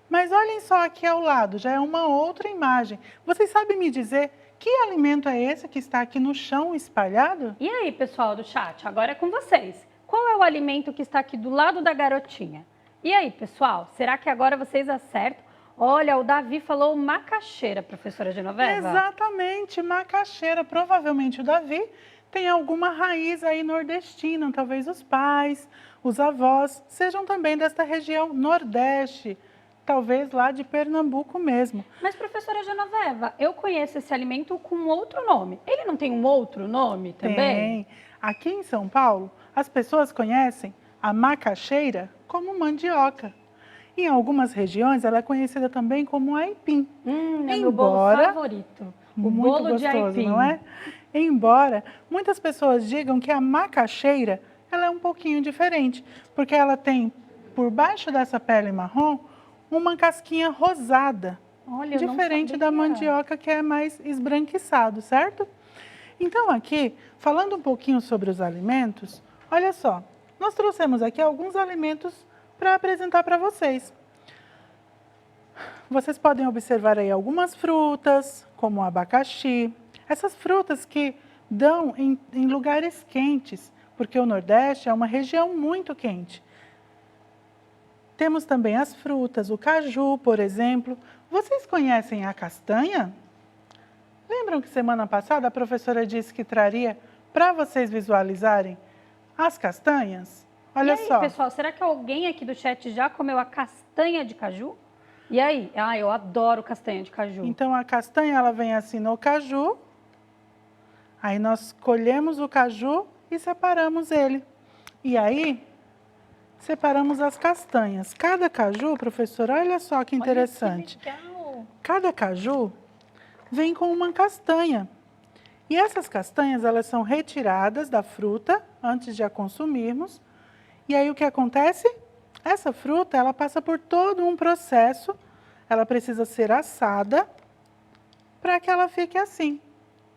Mas olhem só aqui ao lado, já é uma outra imagem. Vocês sabem me dizer que alimento é esse que está aqui no chão espalhado? E aí, pessoal do chat, agora é com vocês. Qual é o alimento que está aqui do lado da garotinha? E aí, pessoal, será que agora vocês acertam? Olha, o Davi falou macaxeira, professora Genoveva. Exatamente, macaxeira. Provavelmente o Davi tem alguma raiz aí nordestina, talvez os pais, os avós, sejam também desta região Nordeste, talvez lá de Pernambuco mesmo. Mas, professora Genoveva, eu conheço esse alimento com outro nome. Ele não tem um outro nome também? Tem. Aqui em São Paulo, as pessoas conhecem a macaxeira como mandioca. Em algumas regiões, ela é conhecida também como aipim. É meu bolo favorito. O muito bolo gostoso, de aipim. não é? Embora muitas pessoas digam que a macaxeira ela é um pouquinho diferente, porque ela tem, por baixo dessa pele marrom, uma casquinha rosada, Olha, eu não diferente da sabia. mandioca, que é mais esbranquiçado, certo? Então, aqui, falando um pouquinho sobre os alimentos, olha só, nós trouxemos aqui alguns alimentos para apresentar para vocês. Vocês podem observar aí algumas frutas, como o abacaxi. Essas frutas que dão em lugares quentes, porque o Nordeste é uma região muito quente. Temos também as frutas, o caju, por exemplo. Vocês conhecem a castanha? Lembram que semana passada a professora disse que traria para vocês visualizarem as castanhas, olha E aí, só. pessoal, será que alguém aqui do chat já comeu a castanha de caju? E aí? Ah, eu adoro castanha de caju. Então, a castanha, ela vem assim no caju. Aí, nós colhemos o caju e separamos ele. E aí, separamos as castanhas. Cada caju, professora, olha só que interessante. Olha que legal. Cada caju vem com uma castanha. E essas castanhas, elas são retiradas da fruta antes de a consumirmos. E aí, o que acontece? Essa fruta, ela passa por todo um processo. Ela precisa ser assada para que ela fique assim.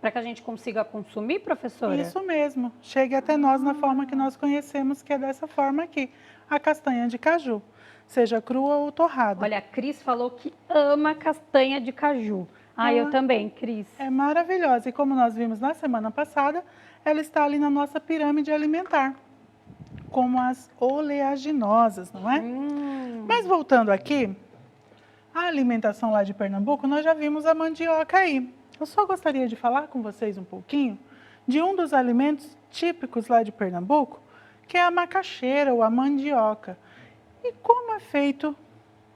Para que a gente consiga consumir, professora? Isso mesmo. Chegue até nós na forma que nós conhecemos, que é dessa forma aqui. A castanha de caju, seja crua ou torrada. Olha, a Cris falou que ama castanha de caju. Ah, eu também, Cris. É maravilhosa. E como nós vimos na semana passada, ela está ali na nossa pirâmide alimentar. Como as oleaginosas, não é? Mas voltando aqui, a alimentação lá de Pernambuco, nós já vimos a mandioca aí. Eu só gostaria de falar com vocês um pouquinho de um dos alimentos típicos lá de Pernambuco, que é a macaxeira ou a mandioca. E como é feito,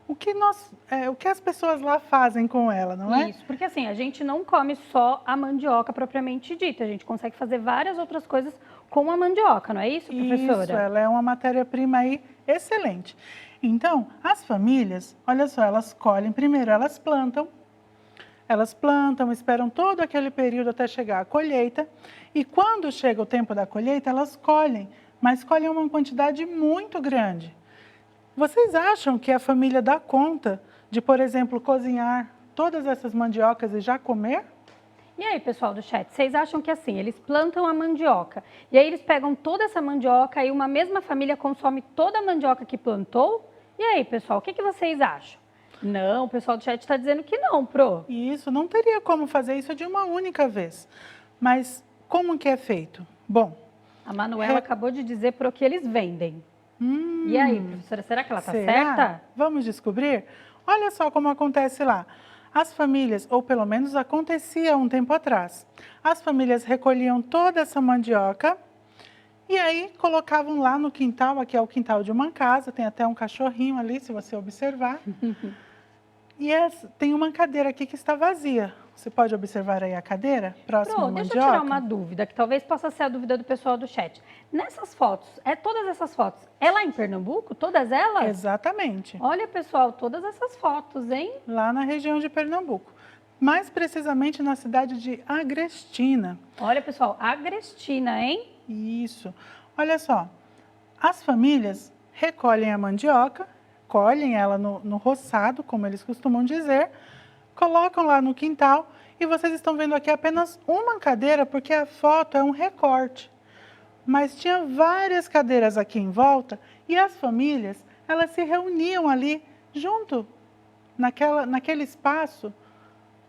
o que as pessoas lá fazem com ela, não é? Isso, porque assim, a gente não come só a mandioca propriamente dita, a gente consegue fazer várias outras coisas com a mandioca, não é isso, professora? Isso, ela é uma matéria-prima aí excelente. Então, as famílias, olha só, elas colhem primeiro, elas plantam, esperam todo aquele período até chegar a colheita, e quando chega o tempo da colheita, elas colhem, mas colhem uma quantidade muito grande. Vocês acham que a família dá conta de, por exemplo, cozinhar todas essas mandiocas e já comer? E aí, pessoal do chat, vocês acham que assim, eles plantam a mandioca, e aí eles pegam toda essa mandioca e uma mesma família consome toda a mandioca que plantou? E aí, pessoal, o que vocês acham? Não, o pessoal do chat está dizendo que não, Pro. Isso, não teria como fazer isso de uma única vez. Mas como que é feito? Bom... A Manuela acabou de dizer Pro que eles vendem. E aí, professora, será que ela está certa? Vamos descobrir? Olha só como acontece lá. As famílias, ou pelo menos acontecia um tempo atrás, as famílias recolhiam toda essa mandioca e aí colocavam lá no quintal, aqui é o quintal de uma casa, tem até um cachorrinho ali, se você observar. E tem uma cadeira aqui que está vazia. Você pode observar aí a cadeira, próxima à mandioca? Deixa eu tirar uma dúvida, que talvez possa ser a dúvida do pessoal do chat. Nessas fotos, todas essas fotos, é lá em Pernambuco? Todas elas? Exatamente. Olha, pessoal, todas essas fotos, hein? Lá na região de Pernambuco. Mais precisamente na cidade de Agrestina. Olha, pessoal, Agrestina, hein? Isso. Olha só, as famílias recolhem a mandioca, colhem ela no roçado, como eles costumam dizer, colocam lá no quintal e vocês estão vendo aqui apenas uma cadeira, porque a foto é um recorte. Mas tinha várias cadeiras aqui em volta e as famílias, elas se reuniam ali junto, naquele espaço,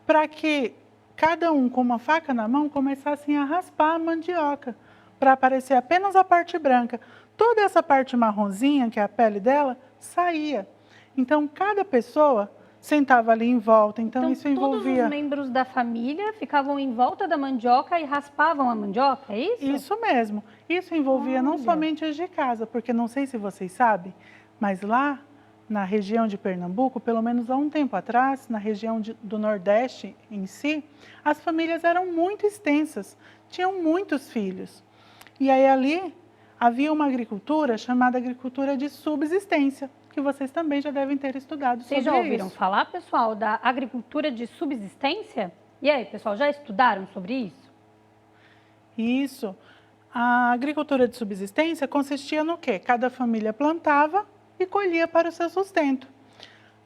para que cada um com uma faca na mão começassem a raspar a mandioca, para aparecer apenas a parte branca. Toda essa parte marronzinha, que é a pele dela, saía. Então, cada pessoa sentava ali em volta, então isso envolvia... todos os membros da família ficavam em volta da mandioca e raspavam a mandioca, é isso? Isso mesmo. Isso envolvia não somente os de casa, porque não sei se vocês sabem, mas lá na região de Pernambuco, pelo menos há um tempo atrás, na região do Nordeste em si, as famílias eram muito extensas, tinham muitos filhos. E aí ali havia uma agricultura chamada agricultura de subsistência, que vocês também já devem ter estudado sobre isso. Vocês já ouviram falar, pessoal, da agricultura de subsistência? E aí, pessoal, já estudaram sobre isso? Isso. A agricultura de subsistência consistia no quê? Cada família plantava e colhia para o seu sustento.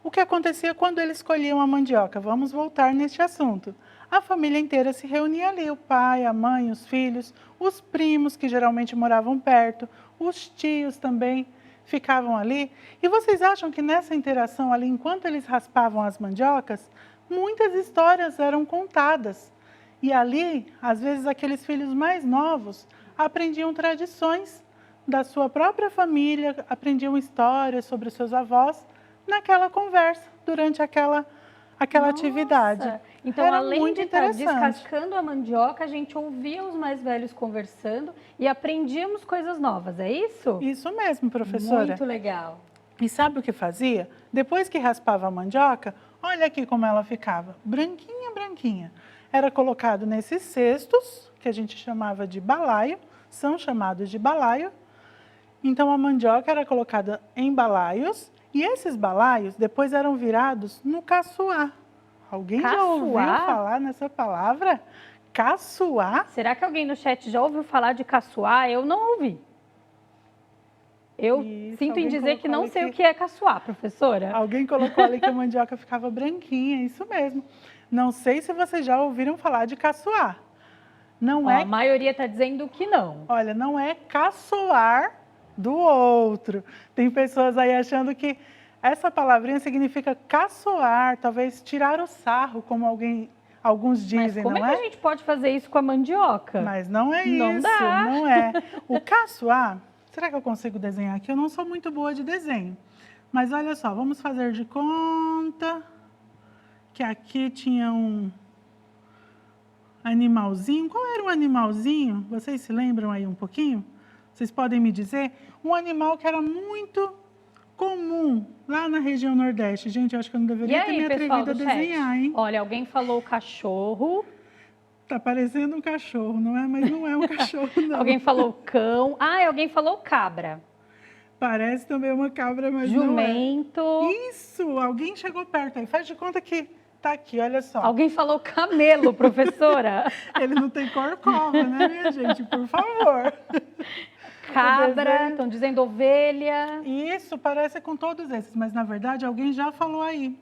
O que acontecia quando eles colhiam a mandioca? Vamos voltar neste assunto. A família inteira se reunia ali, o pai, a mãe, os filhos, os primos que geralmente moravam perto, os tios também ficavam ali. E vocês acham que nessa interação ali, enquanto eles raspavam as mandiocas, muitas histórias eram contadas. E ali, às vezes, aqueles filhos mais novos aprendiam tradições da sua própria família, aprendiam histórias sobre os seus avós naquela conversa, durante aquela aquela atividade. Então, Era além muito de estar interessante. descascando a mandioca, a gente ouvia os mais velhos conversando e aprendíamos coisas novas, é isso? Isso mesmo, professora. Muito legal. E sabe o que fazia? Depois que raspava a mandioca, olha aqui como ela ficava, branquinha, branquinha. Era colocado nesses cestos, que a gente chamava de balaio, são chamados de balaio. Então, a mandioca era colocada em balaios, e esses balaios depois eram virados no caçoar. Alguém já ouviu Caçoar? falar nessa palavra? Caçoar? Será que alguém no chat já ouviu falar de caçoar? Eu não ouvi. Eu Isso, sinto em alguém dizer que colocou não ali sei que- o que é caçoar, professora. Alguém colocou ali que a mandioca ficava branquinha, isso mesmo. Não sei se vocês já ouviram falar de caçoar. Não Ó, é, a maioria está dizendo que não. olha, não é caçoar do outro. Tem pessoas aí achando que essa palavrinha significa caçoar, talvez tirar o sarro, como alguns Mas dizem, como não é que a gente pode fazer isso com a mandioca? Mas não é Não isso, dá. não é. O caçoar, será que eu consigo desenhar aqui? Eu não sou muito boa de desenho. Mas olha só, vamos fazer de conta que aqui tinha um animalzinho. Qual era o animalzinho? Vocês se lembram aí um pouquinho? Vocês podem me dizer? Um animal que era muito comum lá na região Nordeste. Gente, eu acho que eu não E deveria ter me aí, pessoal atrevido a do chat? desenhar, hein? Olha, alguém falou cachorro, Tá parecendo um cachorro, não é? Mas não é um cachorro, não. alguém falou cão, alguém falou cabra, Parece também uma cabra, mas não é. jumento, Isso, alguém chegou perto aí. Faz de conta que tá aqui, olha só. alguém falou camelo, professora. Ele não tem corcova, né, minha gente? Por favor. Cabra, desenho. estão dizendo ovelha. Isso, parece com todos esses, mas na verdade alguém já falou aí.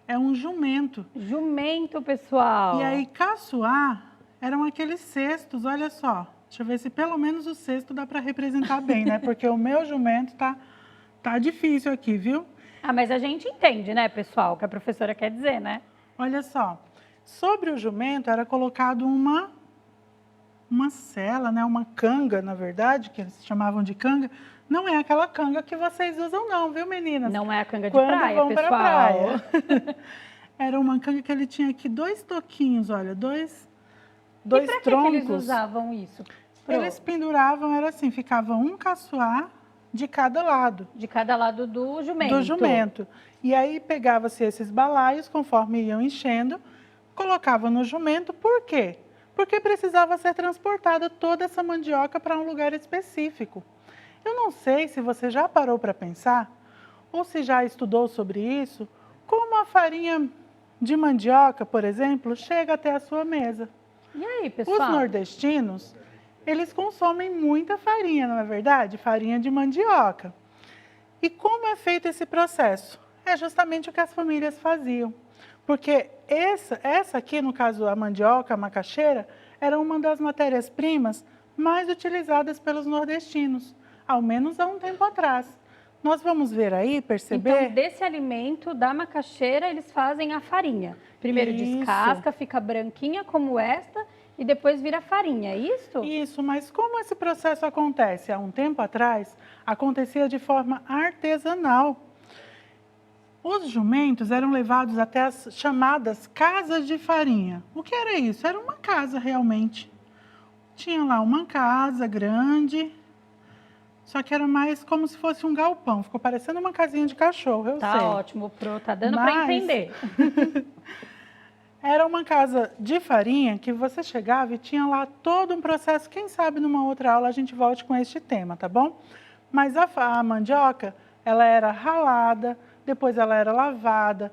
É um jumento. Jumento, pessoal. E aí, caçoar eram aqueles cestos, olha só. Deixa eu ver se pelo menos o cesto dá para representar bem, né? Porque o meu jumento tá difícil aqui, viu? Mas a gente entende, né, pessoal, o que a professora quer dizer, né? Olha só, sobre o jumento era colocado uma sela, né? Uma canga, na verdade, que eles chamavam de canga. Não é aquela canga que vocês usam não, viu, meninas? Não é a canga de Quando praia, vão pessoal. para a praia. Era uma canga que ele tinha aqui 2 toquinhos, olha, dois E pra que troncos. eles usavam isso? Eles penduravam, era assim, ficava um caçoar de cada lado. De cada lado do jumento. Do jumento. E aí pegava-se esses balaios, conforme iam enchendo, colocava no jumento, por quê? Porque precisava ser transportada toda essa mandioca para um lugar específico. Eu não sei se você já parou para pensar, ou se já estudou sobre isso, como a farinha de mandioca, por exemplo, chega até a sua mesa. E aí, Os pessoal? nordestinos, eles consomem muita farinha, não é verdade? Farinha de mandioca. E como é feito esse processo? É justamente o que as famílias faziam. Porque essa aqui, no caso a mandioca, a macaxeira, era uma das matérias-primas mais utilizadas pelos nordestinos, ao menos há um tempo atrás. Nós vamos ver aí, perceber... Então, desse alimento, da macaxeira, eles fazem a farinha. Primeiro Isso. descasca, fica branquinha como esta, e depois vira farinha, é isso? Isso, mas como esse processo acontece? Há um tempo atrás, acontecia de forma artesanal. Os jumentos eram levados até as chamadas casas de farinha. O que era isso? Era uma casa realmente. Tinha lá uma casa grande, só que era mais como se fosse um galpão. Ficou parecendo uma casinha de cachorro, eu Tá sei. ótimo, Pro, tá dando para Mas- entender. Era uma casa de farinha que você chegava e tinha lá todo um processo. Quem sabe numa outra aula a gente volte com este tema, tá bom? Mas a mandioca, ela era ralada, depois ela era lavada,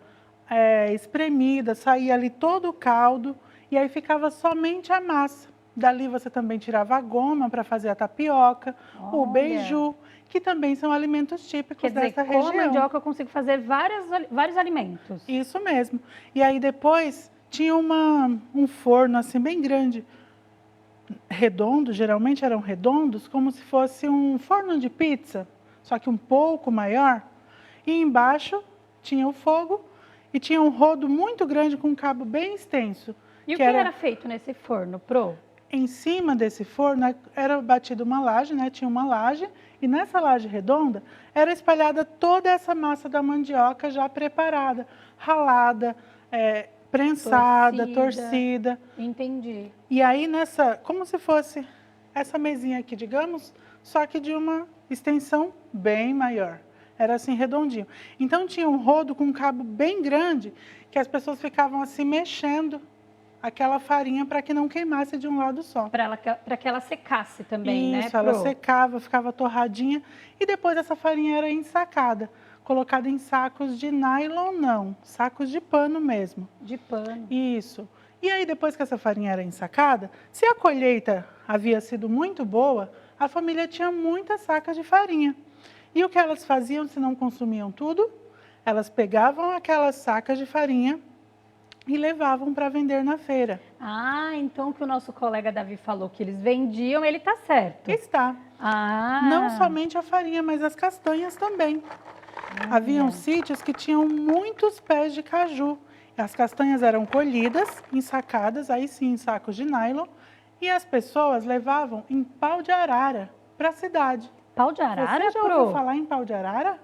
espremida, saía ali todo o caldo e aí ficava somente a massa. Dali você também tirava a goma para fazer a tapioca, o Olha. beiju, que também são alimentos típicos Quer dizer, dessa com a região. mandioca eu consigo fazer vários alimentos. Isso mesmo. E aí depois tinha um forno assim bem grande, redondo, geralmente eram redondos, como se fosse um forno de pizza, só que um pouco maior. E embaixo tinha o fogo e tinha um rodo muito grande com um cabo bem extenso. E o que era feito nesse forno, Pro? Em cima desse forno era batida uma laje, né? Tinha uma laje, e nessa laje redonda era espalhada toda essa massa da mandioca já preparada, ralada, prensada, torcida. Entendi. E aí como se fosse essa mesinha aqui, digamos, só que de uma extensão bem maior. Era assim, redondinho. Então tinha um rodo com um cabo bem grande, que as pessoas ficavam assim mexendo aquela farinha para que não queimasse de um lado só. Para que ela secasse também, né? Isso, ela secava, ficava torradinha e depois essa farinha era ensacada, colocada em sacos de nylon, não, sacos de pano mesmo. De pano. Isso. E aí depois que essa farinha era ensacada, se a colheita havia sido muito boa, a família tinha muitas sacas de farinha. E o que elas faziam se não consumiam tudo? Elas pegavam aquelas sacas de farinha e levavam para vender na feira. Ah, então o que o nosso colega Davi falou que eles vendiam, ele está certo. Está. Ah. Não somente a farinha, mas as castanhas também. Haviam sítios que tinham muitos pés de caju. As castanhas eram colhidas, ensacadas, aí sim em sacos de nylon, e as pessoas levavam em pau de arara para a cidade. Pau de arara, Você já ouviu falar em pau de arara?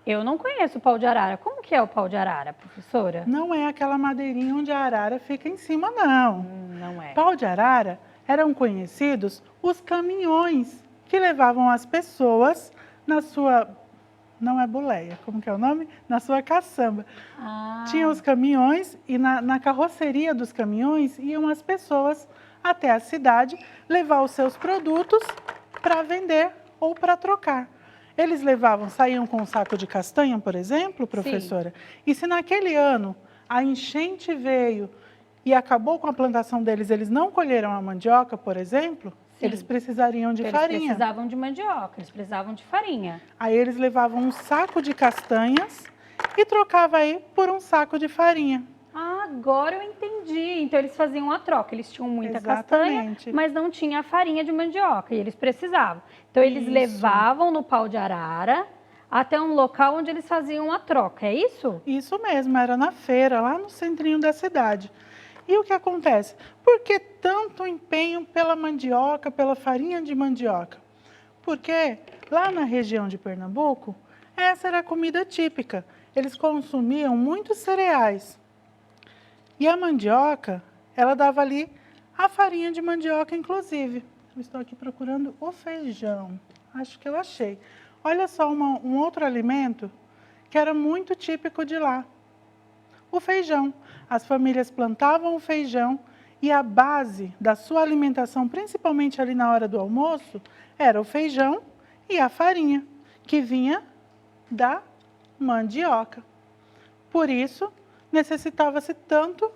Eu não conheço o pau de arara. Como que é o pau de arara, professora? Não é aquela madeirinha onde a arara fica em cima, não. Não é. Pau de arara eram conhecidos os caminhões que levavam as pessoas na sua... Não é boleia, como que é o nome? Na sua caçamba. Tinha os caminhões e na carroceria dos caminhões iam as pessoas até a cidade levar os seus produtos para vender ou para trocar. Eles saíam com um saco de castanha, por exemplo, professora, e se naquele ano a enchente veio e acabou com a plantação deles, eles não colheram a mandioca, por exemplo, eles precisariam de farinha. Eles precisavam de mandioca, eles precisavam de farinha. Aí eles levavam um saco de castanhas e trocavam aí por um saco de farinha. Ah, agora eu entendi. Então eles faziam a troca, eles tinham muita castanha, mas não tinha a farinha de mandioca e eles precisavam. Então eles levavam no pau de arara até um local onde eles faziam a troca, é isso? Isso mesmo, era na feira, lá no centrinho da cidade. E o que acontece? Por que tanto empenho pela mandioca, pela farinha de mandioca? Porque lá na região de Pernambuco, essa era a comida típica. Eles consumiam muitos cereais. E a mandioca, ela dava ali a farinha de mandioca, inclusive. Eu estou aqui procurando o feijão. Acho que eu achei. Olha só um outro alimento que era muito típico de lá. O feijão. As famílias plantavam o feijão e a base da sua alimentação, principalmente ali na hora do almoço, era o feijão e a farinha, que vinha da mandioca. Por isso, necessitava-se tanto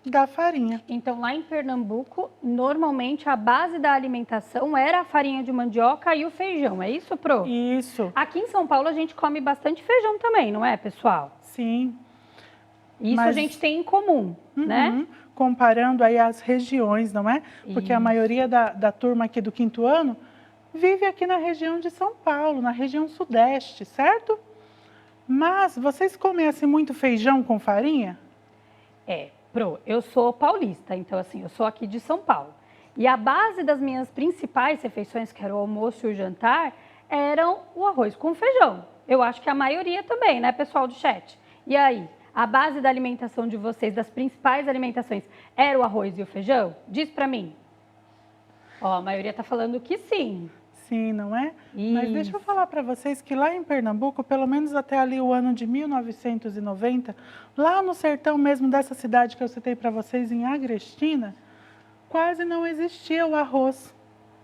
da farinha. Então, lá em Pernambuco, normalmente a base da alimentação era a farinha de mandioca e o feijão, é isso, Pro? Isso. Aqui em São Paulo a gente come bastante feijão também, não é, pessoal? Sim. Isso a gente tem em comum, né? Comparando aí as regiões, não é? Porque a maioria da turma aqui do 5º ano vive aqui na região de São Paulo, na região sudeste, certo? Mas vocês comem assim muito feijão com farinha? Pro, eu sou paulista, então assim, eu sou aqui de São Paulo. E a base das minhas principais refeições, que era o almoço e o jantar, eram o arroz com feijão. Eu acho que a maioria também, né, pessoal do chat? E aí? A base da alimentação de vocês, das principais alimentações, era o arroz e o feijão? Diz pra mim. Ó, a maioria tá falando que sim. Sim, não é? Isso. Mas deixa eu falar para vocês que lá em Pernambuco, pelo menos até ali o ano de 1990, lá no sertão mesmo dessa cidade que eu citei para vocês, em Agrestina, quase não existia o arroz.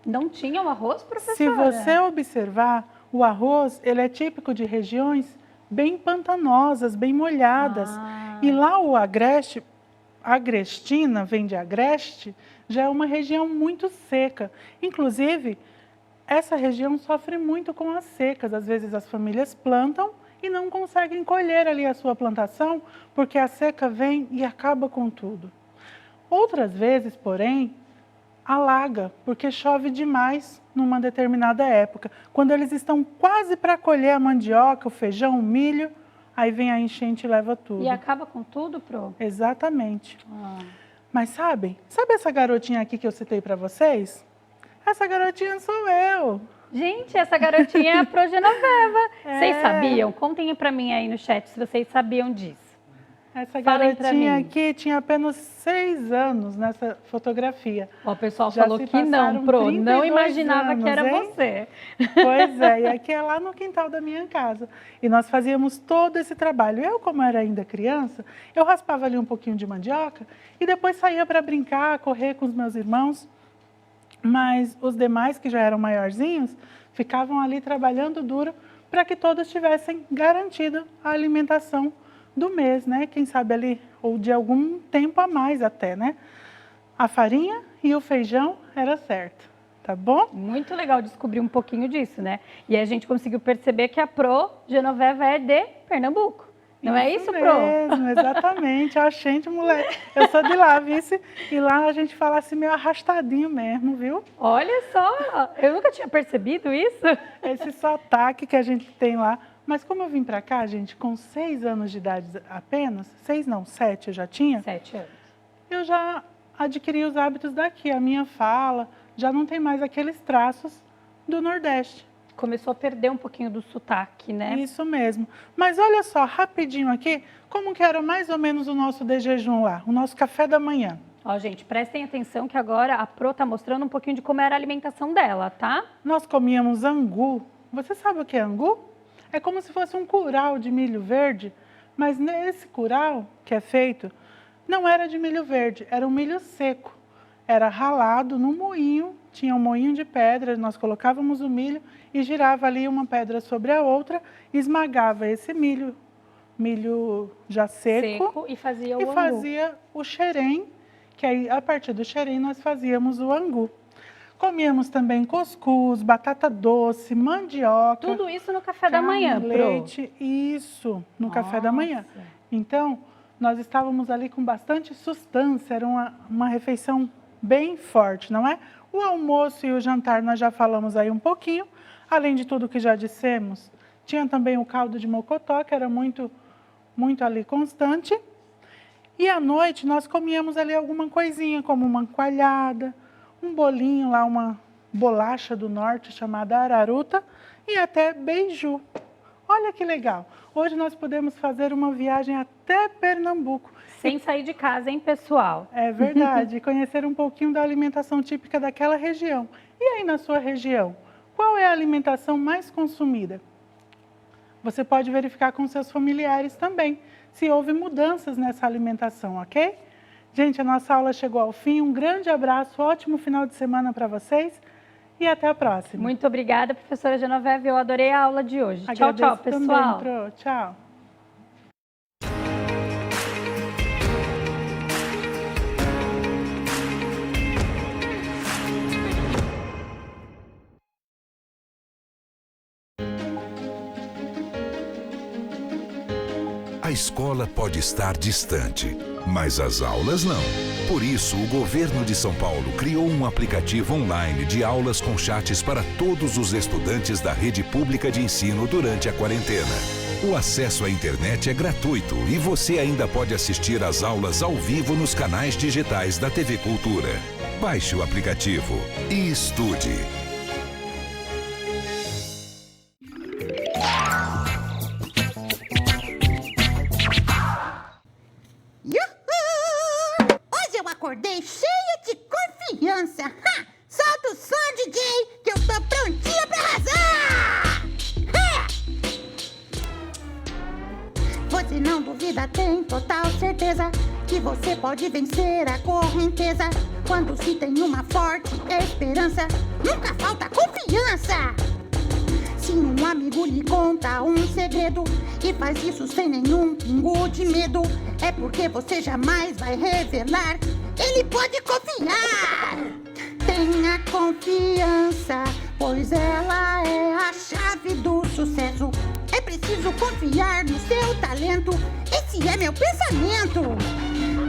Não tinha o arroz, professora? Se você observar, o arroz, ele é típico de regiões bem pantanosas, bem molhadas. E lá o Agrestina, vem de Agreste, já é uma região muito seca. Inclusive, essa região sofre muito com as secas. Às vezes as famílias plantam e não conseguem colher ali a sua plantação, porque a seca vem e acaba com tudo. Outras vezes, porém, alaga, porque chove demais numa determinada época. Quando eles estão quase para colher a mandioca, o feijão, o milho, aí vem a enchente e leva tudo. E acaba com tudo, Pro? Exatamente. Mas sabe essa garotinha aqui que eu citei para vocês? Essa garotinha sou eu. Gente, essa garotinha é a Pro Genoveva. Vocês sabiam? Contem para mim aí no chat se vocês sabiam disso. Essa Fala aí pra garotinha mim. aqui tinha apenas 6 anos nessa fotografia. Ó, o pessoal Já falou se que não, passaram Pro. 32 Não imaginava que anos, era hein? você. Pois é, e aqui é lá no quintal da minha casa. E nós fazíamos todo esse trabalho. Eu, como era ainda criança, eu raspava ali um pouquinho de mandioca e depois saía para brincar, correr com os meus irmãos. Mas os demais, que já eram maiorzinhos, ficavam ali trabalhando duro para que todos tivessem garantida a alimentação do mês, né? Quem sabe ali, ou de algum tempo a mais até, né? A farinha e o feijão era certo, tá bom? Muito legal descobrir um pouquinho disso, né? E a gente conseguiu perceber que a Pro Genoveva é de Pernambuco. Não é isso, Pro? Mesmo, exatamente. A gente, moleque. Eu sou de lá, vice. E lá a gente fala assim meio arrastadinho mesmo, viu? Olha só, eu nunca tinha percebido isso. Esse sotaque que a gente tem lá. Mas como eu vim pra cá, gente, com 6 anos de idade apenas, 6 não, 7 eu já tinha. 7 anos. Eu já adquiri os hábitos daqui. A minha fala já não tem mais aqueles traços do Nordeste. Começou a perder um pouquinho do sotaque, né? Isso mesmo. Mas olha só, rapidinho aqui, como que era mais ou menos o nosso de jejum lá, o nosso café da manhã. Ó, gente, prestem atenção que agora a Pro tá mostrando um pouquinho de como era a alimentação dela, tá? Nós comíamos angu. Você sabe o que é angu? É como se fosse um curau de milho verde, mas nesse curau que é feito, não era de milho verde, era um milho seco. Era ralado no moinho, tinha um moinho de pedra, nós colocávamos o milho e girava ali uma pedra sobre a outra, esmagava esse milho já seco e fazia o e angu. fazia o xerém, que aí a partir do xerém nós fazíamos o angu. Comíamos também cuscuz, batata doce, mandioca. Tudo isso no café da manhã, Pro. leite, isso, no café da manhã. Então, nós estávamos ali com bastante sustância, era uma refeição bem forte, não é? O almoço e o jantar nós já falamos aí um pouquinho, além de tudo que já dissemos. Tinha também o caldo de mocotó, que era muito ali constante. E à noite nós comíamos ali alguma coisinha, como uma coalhada, um bolinho lá, uma bolacha do norte chamada araruta e até beiju. Olha que legal! Hoje nós podemos fazer uma viagem até Pernambuco. Sem sair de casa, hein, pessoal? É verdade, conhecer um pouquinho da alimentação típica daquela região. E aí na sua região, qual é a alimentação mais consumida? Você pode verificar com seus familiares também, se houve mudanças nessa alimentação, ok? Gente, a nossa aula chegou ao fim. Um grande abraço, ótimo final de semana para vocês e até a próxima. Muito obrigada, professora Genoveva. Eu adorei a aula de hoje. Agradeço tchau, pessoal. Também, Pro. Tchau. A escola pode estar distante, mas as aulas não. Por isso, o governo de São Paulo criou um aplicativo online de aulas com chats para todos os estudantes da rede pública de ensino durante a quarentena. O acesso à internet é gratuito e você ainda pode assistir às aulas ao vivo nos canais digitais da TV Cultura. Baixe o aplicativo e estude. Hoje eu acordei cheia de confiança. Ha! Solta o som, DJ, que eu tô prontinha pra arrasar! Ha! Você não duvida, tem total certeza que você pode vencer a correnteza. Quando se tem uma forte esperança, nunca falta confiança. Se um amigo lhe conta um segredo e faz isso sem nenhum pingo de medo, é porque você jamais vai revelar. Ele pode confiar. Tenha confiança, pois ela é a chave do sucesso. É preciso confiar no seu talento. Esse é meu pensamento.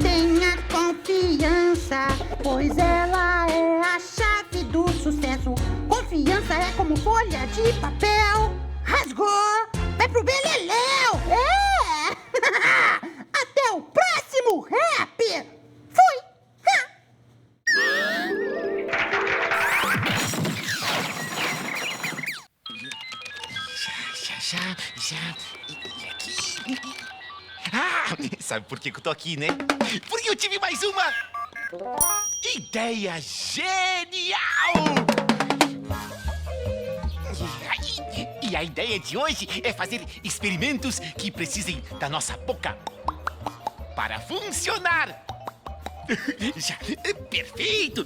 Tenha confiança, pois ela é a chave do sucesso. Confiança é como folha de papel. Rasgou, vai pro beleléu. É! Até o próximo rap. Fui! Já. E aqui. Ah, Sabe por que eu tô aqui, né? Porque eu tive mais uma ideia genial! E a ideia de hoje é fazer experimentos que precisem da nossa boca para funcionar. Já, perfeito!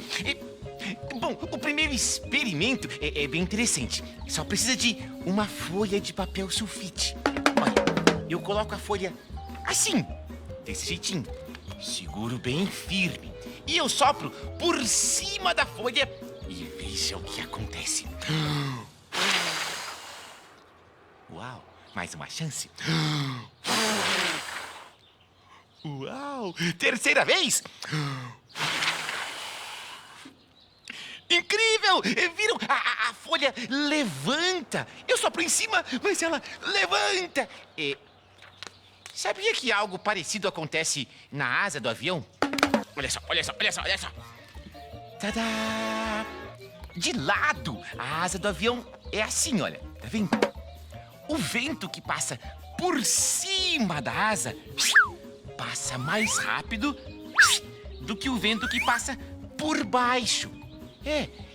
Bom, o primeiro experimento é bem interessante. Só precisa de uma folha de papel sulfite. Olha, eu coloco a folha assim, desse jeitinho. Seguro bem firme. E eu sopro por cima da folha e veja o que acontece. Uau, mais uma chance. Uau, terceira vez. Incrível! Viram? A folha levanta. Eu sopro em cima, mas ela levanta. Sabia que algo parecido acontece na asa do avião? Olha só, olha só, olha só, olha só. Tadá! De lado, a asa do avião é assim, olha. Tá vendo? O vento que passa por cima da asa passa mais rápido do que o vento que passa por baixo.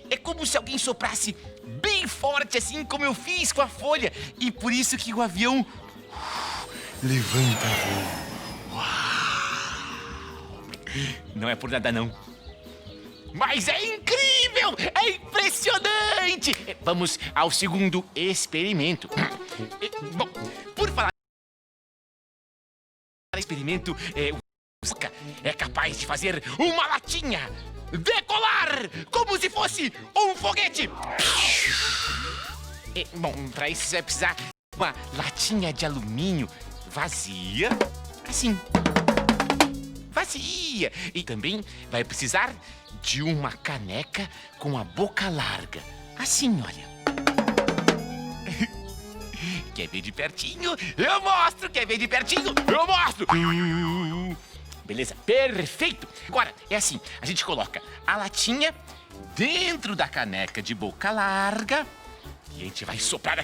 É como se alguém soprasse bem forte, assim como eu fiz com a folha. E por isso que o avião levanta voo. Uau! Não é por nada, não. Mas é incrível! É impressionante! Vamos ao segundo experimento. Bom, por falar em experimento, é capaz de fazer uma latinha decolar como se fosse um foguete. Bom, para isso você vai precisar de uma latinha de alumínio vazia, assim. Vazia. E também vai precisar de uma caneca com a boca larga. Assim, olha. Quer ver de pertinho? Eu mostro! Quer ver de pertinho? Eu mostro! Beleza, perfeito! Agora, é assim, a gente coloca a latinha dentro da caneca de boca larga e a gente vai soprar